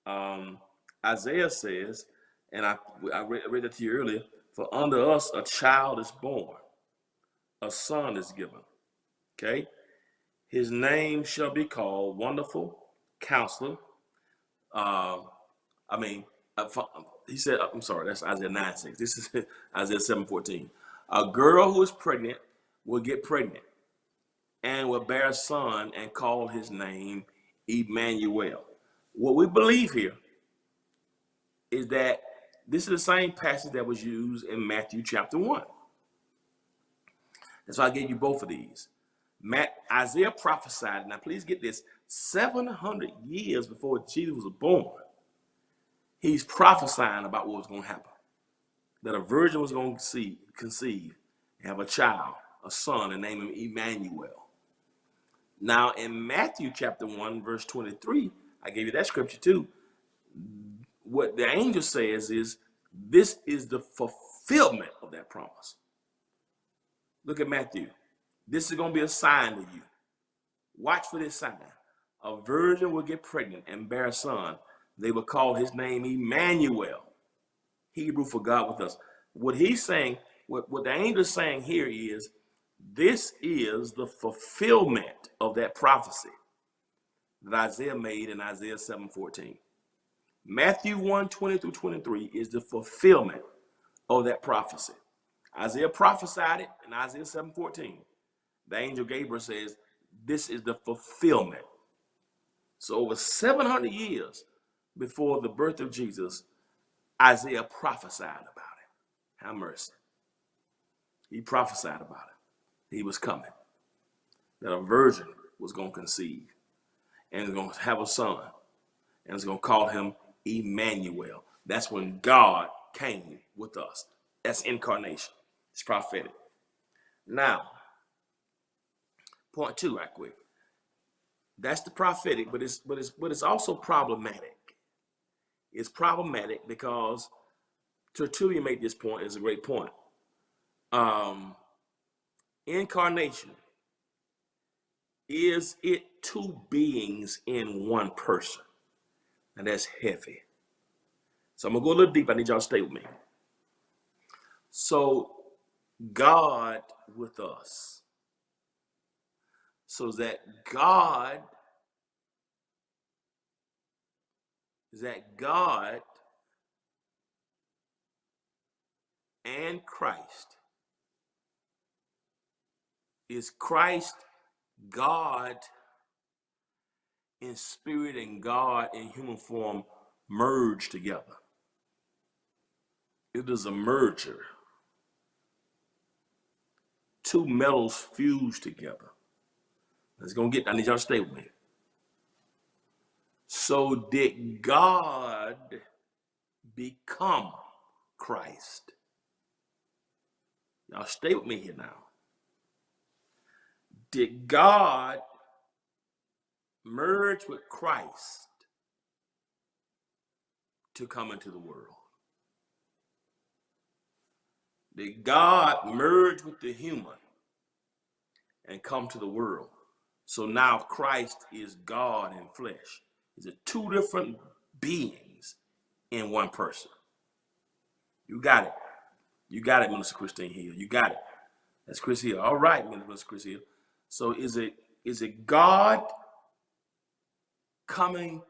and I read that to you earlier, for unto us a child is born, a son is given. Okay? His name shall be called Wonderful Counselor. He said, I'm sorry, that's Isaiah 9:6. This is Isaiah 7:14. A girl who is pregnant will get pregnant and will bear a son and call his name Emmanuel. What we believe here is that this is the same passage that was used in Matthew chapter 1. That's why I gave you both of these. Isaiah prophesied, now please get this, 700 years before Jesus was born, he's prophesying about what was going to happen. That a virgin was going to conceive, have a child, a son, and name him Emmanuel. Now in Matthew chapter 1, verse 23, I gave you that scripture too. What the angel says is, this is the fulfillment of that promise. Look at Matthew. This is going to be a sign to you. Watch for this sign. A virgin will get pregnant and bear a son. They will call his name Emmanuel, Hebrew for God with us. What he's saying, what the angel is saying here is, this is the fulfillment of that prophecy that Isaiah made in Isaiah 7:14. Matthew 1:20 through 23 is the fulfillment of that prophecy. Isaiah prophesied it in Isaiah 7:14. The angel Gabriel says, this is the fulfillment. So over 700 years before the birth of Jesus, Isaiah prophesied about it. Have mercy. He prophesied about it. He was coming. That a virgin was going to conceive and was going to have a son and was going to call him Emmanuel. That's when God came with us. That's incarnation. It's prophetic. Now, point 2 right quick. That's the prophetic, but it's also problematic. It's problematic because Tertullian made this point. It's a great point. Incarnation, is it two beings in one person? And that's heavy. So I'm gonna go a little deep. I need y'all to stay with me. So God with us. So that God and Christ. Is Christ God in spirit and God in human form merged together? It is a merger. Two metals fused together. I need y'all to stay with me. So did God become Christ? Y'all stay with me here now. Did God merge with Christ to come into the world? Did God merge with the human and come to the world? So now Christ is God in flesh. Is it two different beings in one person? You got it. You got it, Minister Christine Hill. You got it. That's Chris Hill. All right, Minister Chris Hill. So is it God coming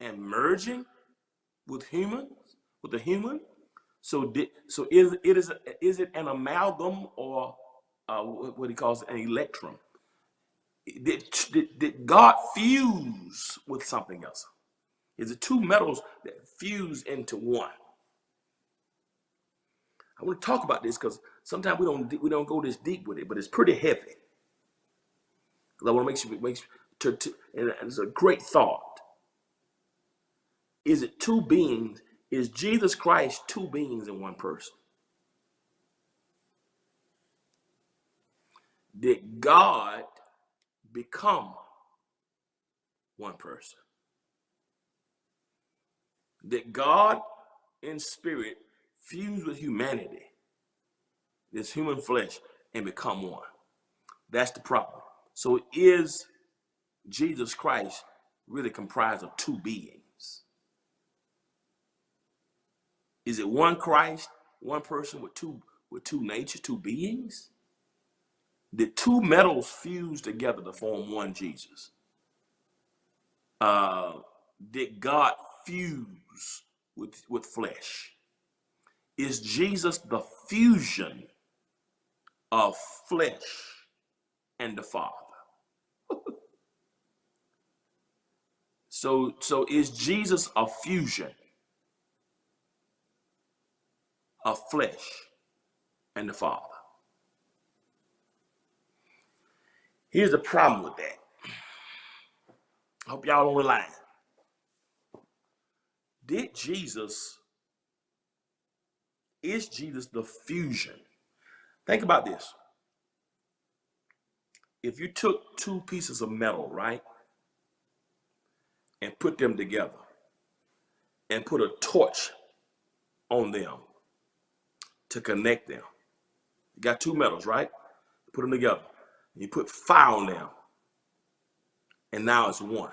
and merging with humans, with the human? So is it an amalgam or what he calls an electrum? Did God fuse with something else? Is it two metals that fuse into one? I want to talk about this because sometimes we don't go this deep with it, but it's pretty heavy. I want to make sure and it's a great thought. Is it two beings? Is Jesus Christ two beings in one person? Did God become one person? Did God in spirit fuse with humanity, this human flesh, and become one? That's the problem. So is Jesus Christ really comprised of two beings? Is it one Christ, one person with two natures, two beings? Did two metals fuse together to form one Jesus? Did God fuse with flesh? Is Jesus the fusion of flesh and the Father. So is Jesus a fusion of flesh and the Father? Here's the problem with that. I hope y'all don't rely. Is Jesus the fusion? Think about this. If you took two pieces of metal, right, and put them together and put a torch on them to connect them, you got two metals, right? Put them together. You put fire on them, and now it's one.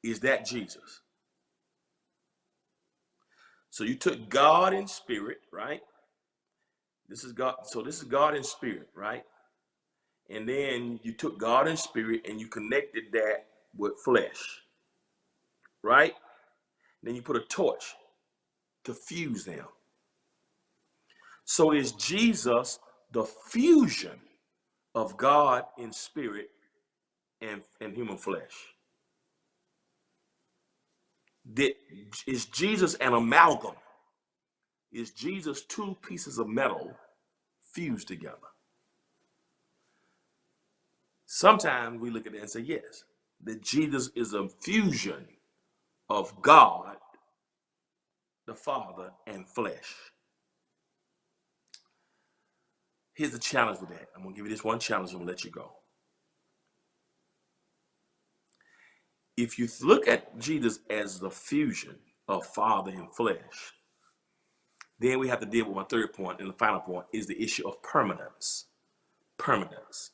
Is that Jesus? So you took God in spirit, right? This is God. So this is God in spirit, right? And then you took God in spirit and you connected that with flesh, right? Then you put a torch to fuse them. So is Jesus the fusion of God in spirit and human flesh? Is Jesus an amalgam? Is Jesus two pieces of metal fused together? Sometimes we look at it and say, yes, that Jesus is a fusion of God, the Father, and flesh. Here's the challenge with that. I'm going to give you this one challenge and I'm going to let you go. If you look at Jesus as the fusion of Father and flesh, then we have to deal with my third point, and the final point is the issue of permanence. Permanence.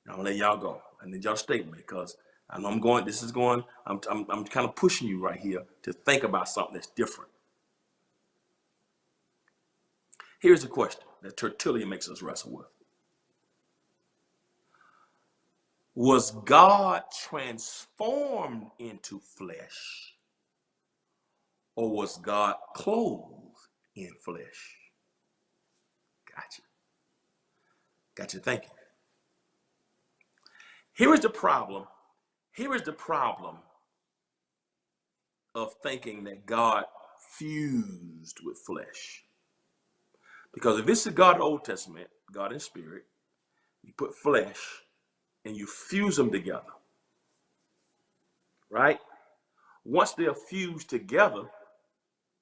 Now, I'm going to let y'all go. I need y'all to stay with me because I know I'm kind of pushing you right here to think about something that's different. Here's the question that Tertullian makes us wrestle with. Was God transformed into flesh, or was God clothed in flesh? Got you thinking. Here is the problem of thinking that God fused with flesh. Because if this is God in the Old Testament, God in spirit, you put flesh and you fuse them together, right? Once they're fused together,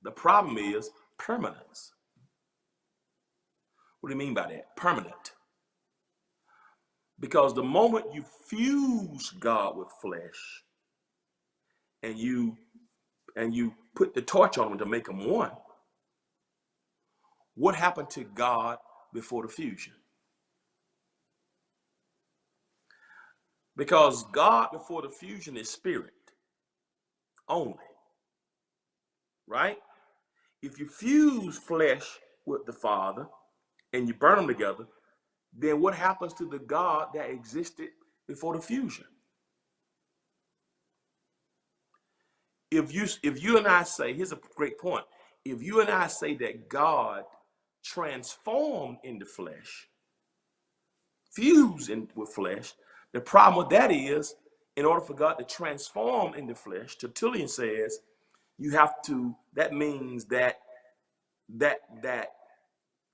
the problem is permanence. What do you mean by that? Permanent. Because the moment you fuse God with flesh and you put the torch on them to make them one, what happened to God before the fusion? Because God before the fusion is spirit only, right? If you fuse flesh with the Father and you burn them together, then what happens to the God that existed before the fusion? If you and I say, here's a great point, if you and I say that God transformed into flesh, fused with flesh, the problem with that is, in order for God to transform into flesh, Tertullian says, that means that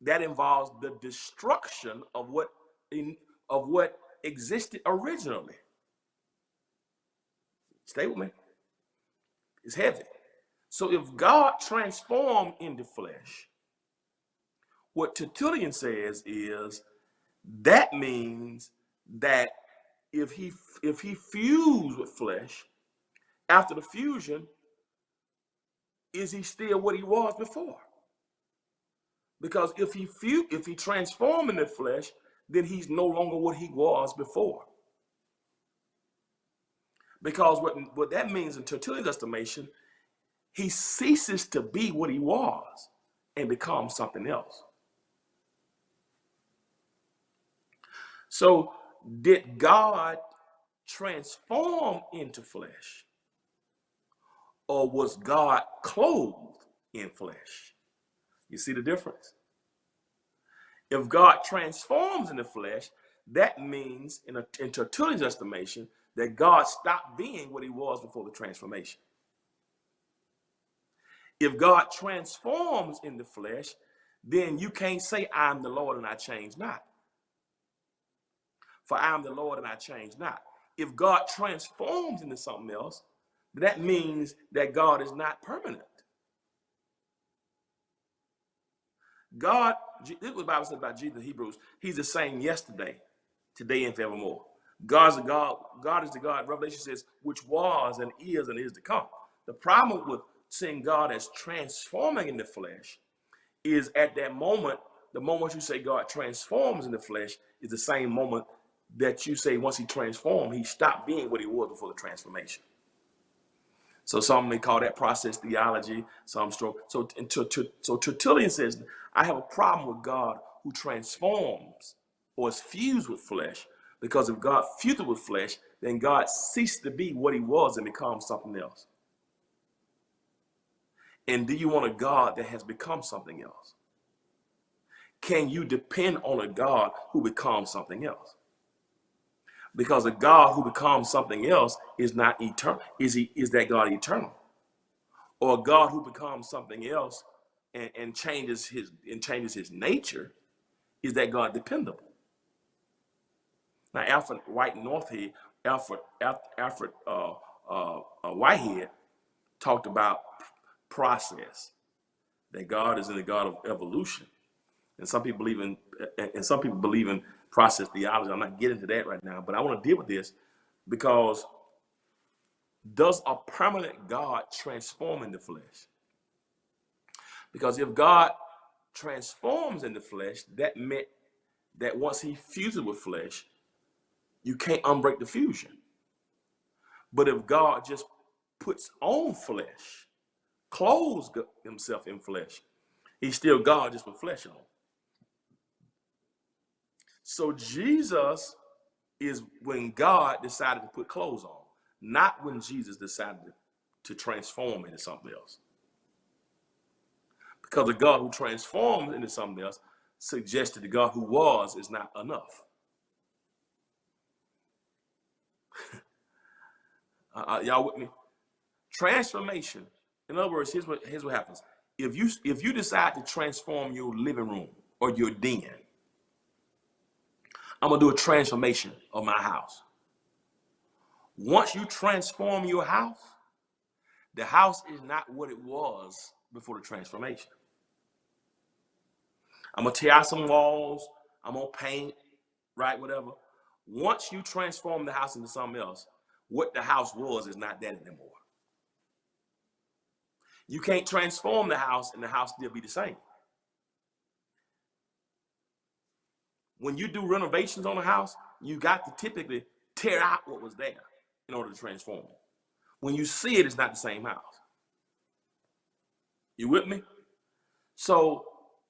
involves the destruction of what existed originally. Stay with me. It's heavy. So if God transformed into flesh, what Tertullian says is that means that if he fused with flesh, after the fusion, is he still what he was before? Because if he transformed into flesh, then he's no longer what he was before. Because what that means in Tertullian's estimation, he ceases to be what he was and becomes something else. So did God transform into flesh, or was God clothed in flesh? You see the difference? If God transforms into flesh, that means, in Tertullian's estimation, that God stopped being what he was before the transformation. If God transforms in the flesh, then you can't say, I'm the Lord and I change not. For I am the Lord and I change not. If God transforms into something else, that means that God is not permanent. God, this is what the Bible says about Jesus in Hebrews. He's the same yesterday, today, and forevermore. God is the God, Revelation says, which was and is to come. The problem with seeing God as transforming in the flesh is at that moment, the moment you say God transforms in the flesh is the same moment that you say once he transformed, he stopped being what he was before the transformation. So some may call that process theology, some stroke. So Tertullian says, I have a problem with God who transforms or is fused with flesh, because if God fused with flesh, then God ceased to be what he was and becomes something else. And do you want a God that has become something else? Can you depend on a God who becomes something else? Because a God who becomes something else is not eternal. Is that God eternal? Or a God who becomes something else and changes his nature, is that God dependable? Now, Alfred Whitehead talked about process, that God is in the God of evolution. And some people believe in process theology. I'm not getting to that right now, but I want to deal with this because does a permanent God transform in the flesh? Because if God transforms in the flesh, that meant that once he fuses with flesh, you can't unbreak the fusion. But if God just puts on flesh, clothes himself in flesh, he's still God, just with flesh on. So Jesus is when God decided to put clothes on, not when Jesus decided to transform into something else. Because the God who transforms into something else suggested the God who was is not enough. Y'all with me? Transformation. In other words, here's what happens. If you decide to transform your living room or your den, I'm gonna do a transformation of my house. Once you transform your house, the house is not what it was before the transformation. I'm gonna tear out some walls. I'm gonna paint, right? Whatever. Once you transform the house into something else, what the house was is not that anymore. You can't transform the house and the house still be the same. When you do renovations on a house, you got to typically tear out what was there in order to transform it. When you see it, it's not the same house. You with me? So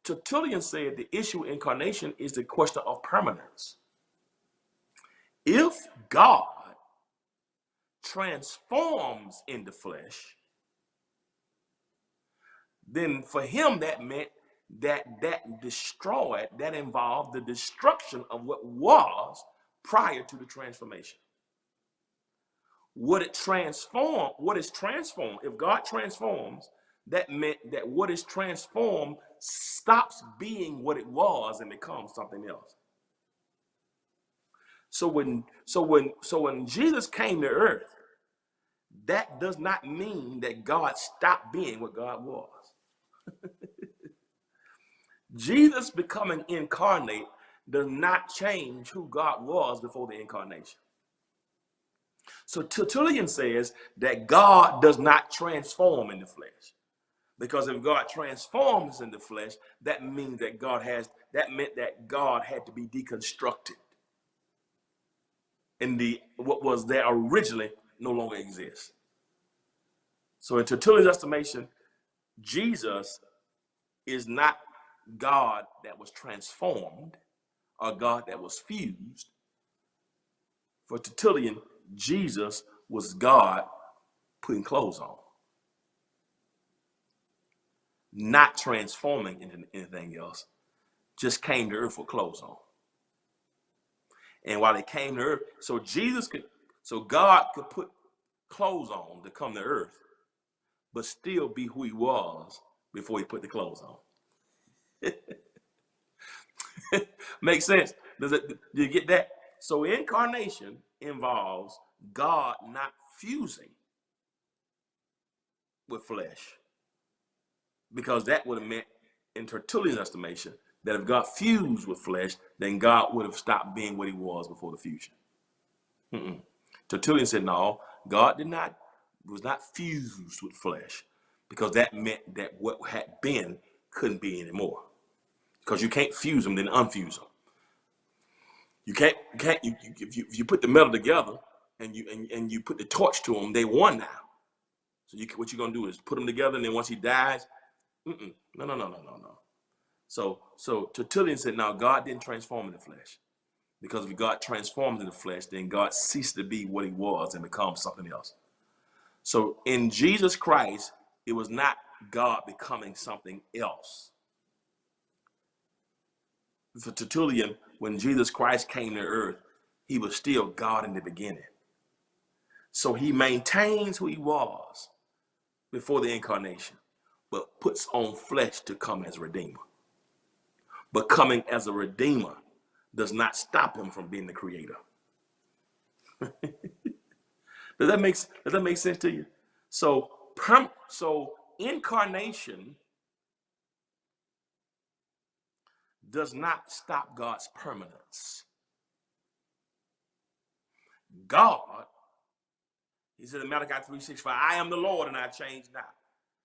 Tertullian said the issue with incarnation is the question of permanence. If God transforms in the flesh, then for him that meant that involved the destruction of what was prior to the transformation. What is transformed, if God transforms, that meant that what is transformed stops being what it was and becomes something else. So when Jesus came to earth, that does not mean that God stopped being what God was. Jesus becoming incarnate does not change who God was before the incarnation. So Tertullian says that God does not transform in the flesh. Because if God transforms in the flesh, that means that meant that God had to be deconstructed. And what was there originally no longer exists. So in Tertullian's estimation, Jesus is not God that was transformed or God that was fused. For Tertullian, Jesus was God putting clothes on, not transforming into anything else, just came to earth with clothes on. And while he came to earth, so God could put clothes on to come to earth, but still be who he was before he put the clothes on. Makes sense? Do you get that? So incarnation involves God not fusing with flesh, because that would have meant, in Tertullian's estimation, that if God fused with flesh, then God would have stopped being what he was before the fusion. Tertullian said, no, God was not fused with flesh, because that meant that what had been couldn't be anymore. Because you can't fuse them, then unfuse them. If you put the metal together and you put the torch to them, they one now. So what you're gonna do is put them together, and then once he dies, no. So Tertullian said, now God didn't transform in the flesh, because if God transformed in the flesh, then God ceased to be what he was and becomes something else. So in Jesus Christ, it was not God becoming something else. For Tertullian, when Jesus Christ came to earth, he was still God in the beginning. So he maintains who he was before the incarnation, but puts on flesh to come as a redeemer. But coming as a redeemer does not stop him from being the creator. Does that make sense to you? So incarnation does not stop God's permanence. God, he said in Malachi 3:6, I am the Lord and I change not.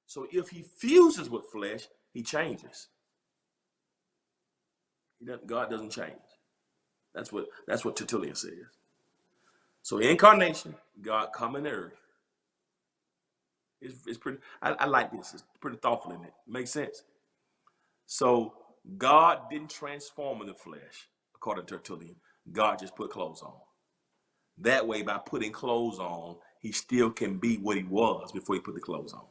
So if he fuses with flesh, he changes. God doesn't change. That's what Tertullian says. So incarnation, God coming to earth. It's pretty. I like this. It's pretty thoughtful in it. Makes sense. So God didn't transform in the flesh, according to Tertullian. God just put clothes on. That way, by putting clothes on, he still can be what he was before he put the clothes on.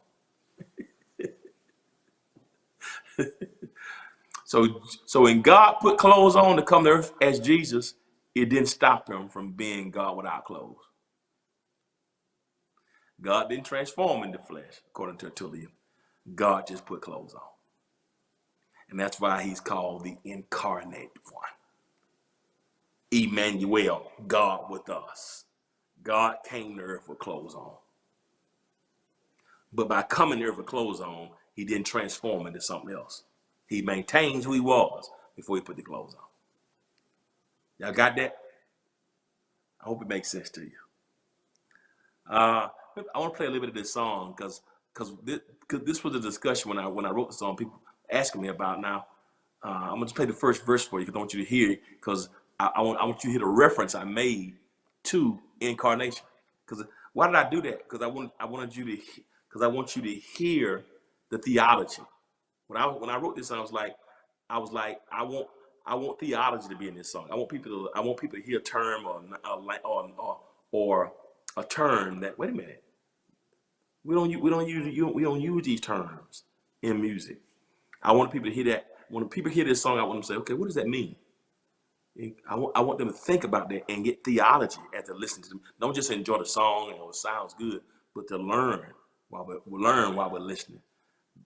So when God put clothes on to come to earth as Jesus, it didn't stop him from being God without clothes. God didn't transform into flesh, according to Tertullian. God just put clothes on. And that's why he's called the incarnate one. Emmanuel, God with us. God came to earth with clothes on. But by coming to earth with clothes on, he didn't transform into something else. He maintains who he was before he put the clothes on. Y'all got that? I hope it makes sense to you. I want to play a little bit of this song because this was a discussion when I wrote the song. People asking me about now. I'm going to play the first verse for you because I want you to hear it, because I want you to hear the reference I made to incarnation. Because why did I do that? Because I want you to hear the theology. When I wrote this, I was like, I want theology to be in this song. I want people to hear a term or a term that, wait a minute, we don't use these terms in music. I want people to hear that. When people hear this song, I want them to say, okay, what does that mean? I want them to think about that and get theology as they listen to them. Don't just enjoy the song and it sounds good, but to learn while we're listening.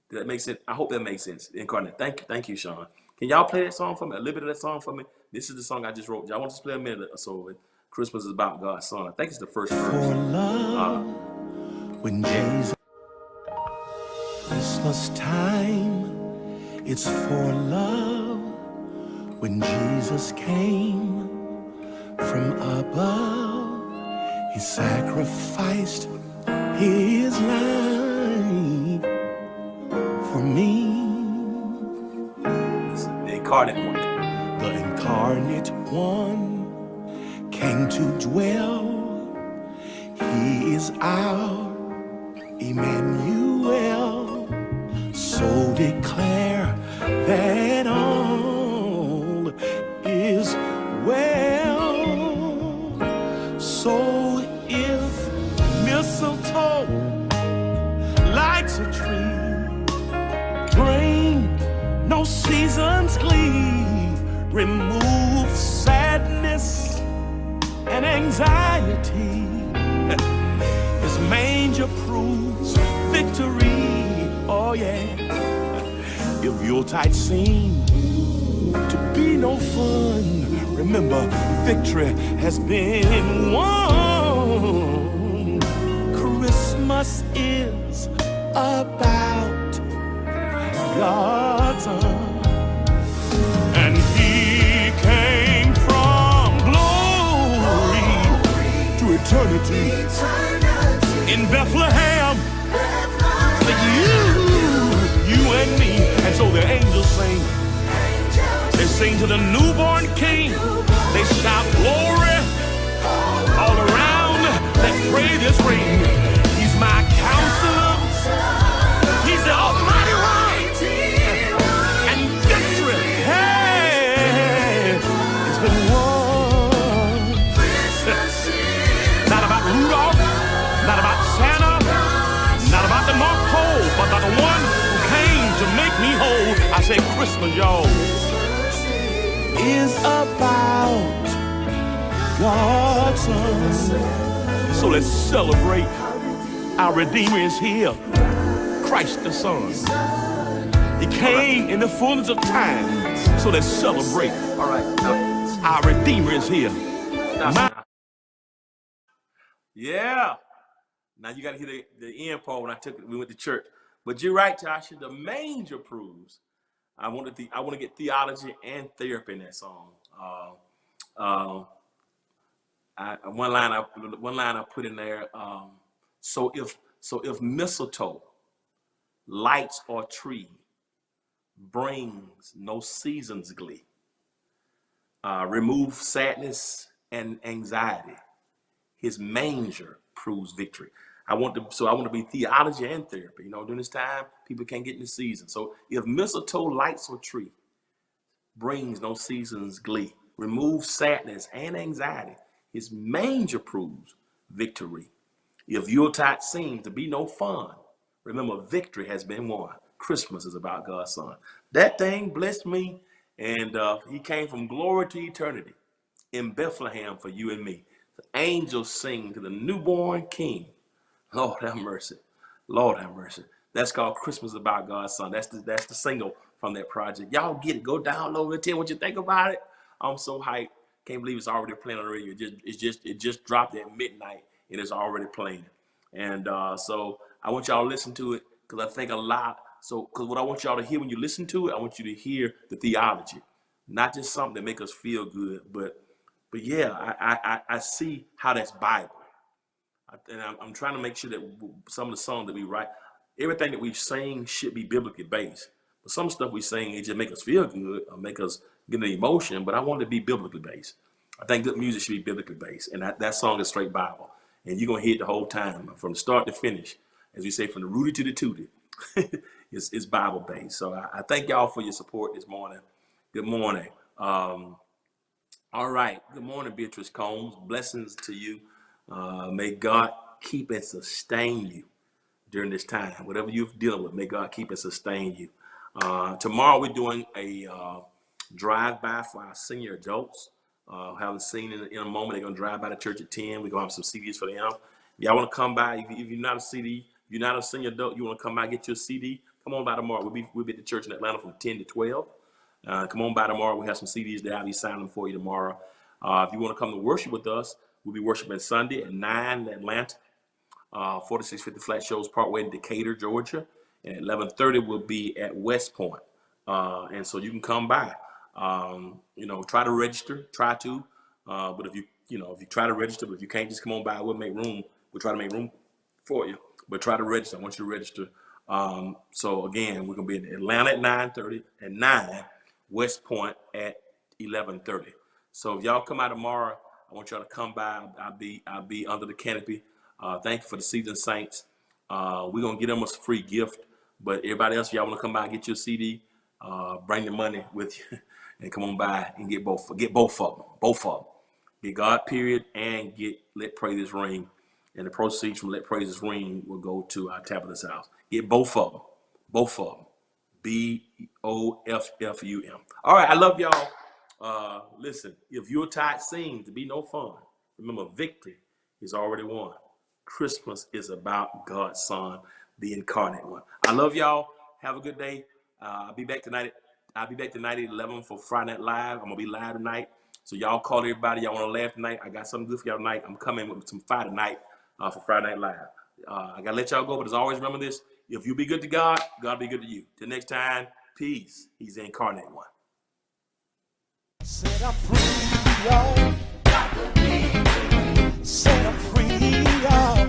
Does that make sense? I hope that makes sense. Incarnate. Thank you, Sean. Can y'all play that song for me? A little bit of that song for me? This is the song I just wrote. Y'all want to play a minute or so of it? Christmas is about God's son. I think it's the first verse. For love, when Jesus, Christmas time, it's for love. When Jesus came from above, he sacrificed his life for me. The incarnate one. The incarnate one came to dwell. He is our Emmanuel. So declare that all is well. So if mistletoe lights a tree, bring no season's glee, remove sadness anxiety. His manger proves victory. Oh yeah. If Yuletide seem to be no fun, remember victory has been won. Christmas is about God's Son. And he came from glory to eternity in Bethlehem for you and me. And so the angels sing. They sing to the newborn king. They shout glory all around. Let praises ring. He's my counselor. He's the almighty one. And victory, hey, it's been won. Not about Rudolph, not about Santa, not about the North Pole, but about the one who came to make me whole. I say Christmas, y'all, is about God's Son. So let's celebrate. Our Redeemer is here, Christ the Son. He came in the fullness of time. So let's celebrate. All right. Our Redeemer is here. Yeah. Now you got to hear the end part when we went to church. But you're right, Tasha. The manger proves. I want to get theology and therapy in that song. One line I put in there. So if mistletoe, lights, or tree brings no season's glee, remove sadness and anxiety, his manger proves victory. I want to be theology and therapy. During this time, people can't get in the season. So if mistletoe, lights, or tree brings no season's glee, remove sadness and anxiety, his manger proves victory. If Yuletide seems to be no fun, remember victory has been won. Christmas is about God's Son. That thing blessed me, and he came from glory to eternity in Bethlehem for you and me. The angels sing to the newborn King. Lord have mercy. Lord have mercy. That's called Christmas About God's Son. That's the single from that project. Y'all get it. Go download it. Tell what you think about it. I'm so hyped. Can't believe it's already playing on the radio. It just dropped at midnight and it's already playing. And so I want y'all to listen to it because I think a lot. Because what I want y'all to hear when you listen to it, I want you to hear the theology, not just something that make us feel good, but yeah, I see how that's Bible. And I'm trying to make sure that some of the songs that we write, everything that we sing should be biblically based. But some stuff we sing, it just make us feel good or make us get an emotion, but I want it to be biblically based. I think good music should be biblically based. And that song is straight Bible. And you're going to hear it the whole time, from start to finish. As we say, from the rooty to the tooty. It's Bible based. So I thank y'all for your support this morning. Good morning. All right. Good morning, Beatrice Combs. Blessings to you. May God keep and sustain you during this time. Whatever you're dealing with, may God keep and sustain you. Tomorrow we're doing a drive-by for our senior adults. Haven't seen in a moment. They're going to drive by the church at 10. We're going to have some CDs for them. If y'all want to come by, if you're not a CD, if you're not a senior adult, you want to come by and get your CD, come on by tomorrow. We'll be at the church in Atlanta from 10 to 12. Come on by tomorrow. We have some CDs there. I'll be signing them for you tomorrow. If you want to come to worship with us, we'll be worshiping Sunday at 9 in Atlanta, 4650 Flat Shoals Parkway in Decatur, Georgia. And at 11:30, we'll be at West Point. And so you can come by. Try to register, but if you try to register, but if you can't, just come on by. We'll make room. We'll try to make room for you, but try to register. I want you to register. So again, we're going to be in Atlanta at 9:30, at 9, West Point at 11:30. So if y'all come out tomorrow, I want y'all to come by. I'll be under the canopy. Thank you for the seasoned saints. We're going to get them a free gift, but everybody else, y'all want to come by and get your CD, bring the money with you and come on by and get both of them. Get God period and get Let Praises Ring. And the proceeds from Let Praises Ring will go to our Tabitha's house. Get both of them. BOFFUM. All right, I love y'all. Listen, if Yuletide seems to be no fun, Remember, victory is already won. Christmas is about God's Son, the incarnate one. I love y'all. Have a good day. I'll be back tonight. I'll be back tonight at 11 for Friday Night Live. I'm gonna be live tonight. So y'all call everybody. Y'all want to laugh tonight? I got something good for y'all tonight. I'm coming with some fire tonight for Friday Night Live. I gotta let y'all go, but as always, remember this: if you be good to God, God be good to you. Till next time, peace. He's the incarnate one. Set up free, y'all. Set up free, y'all.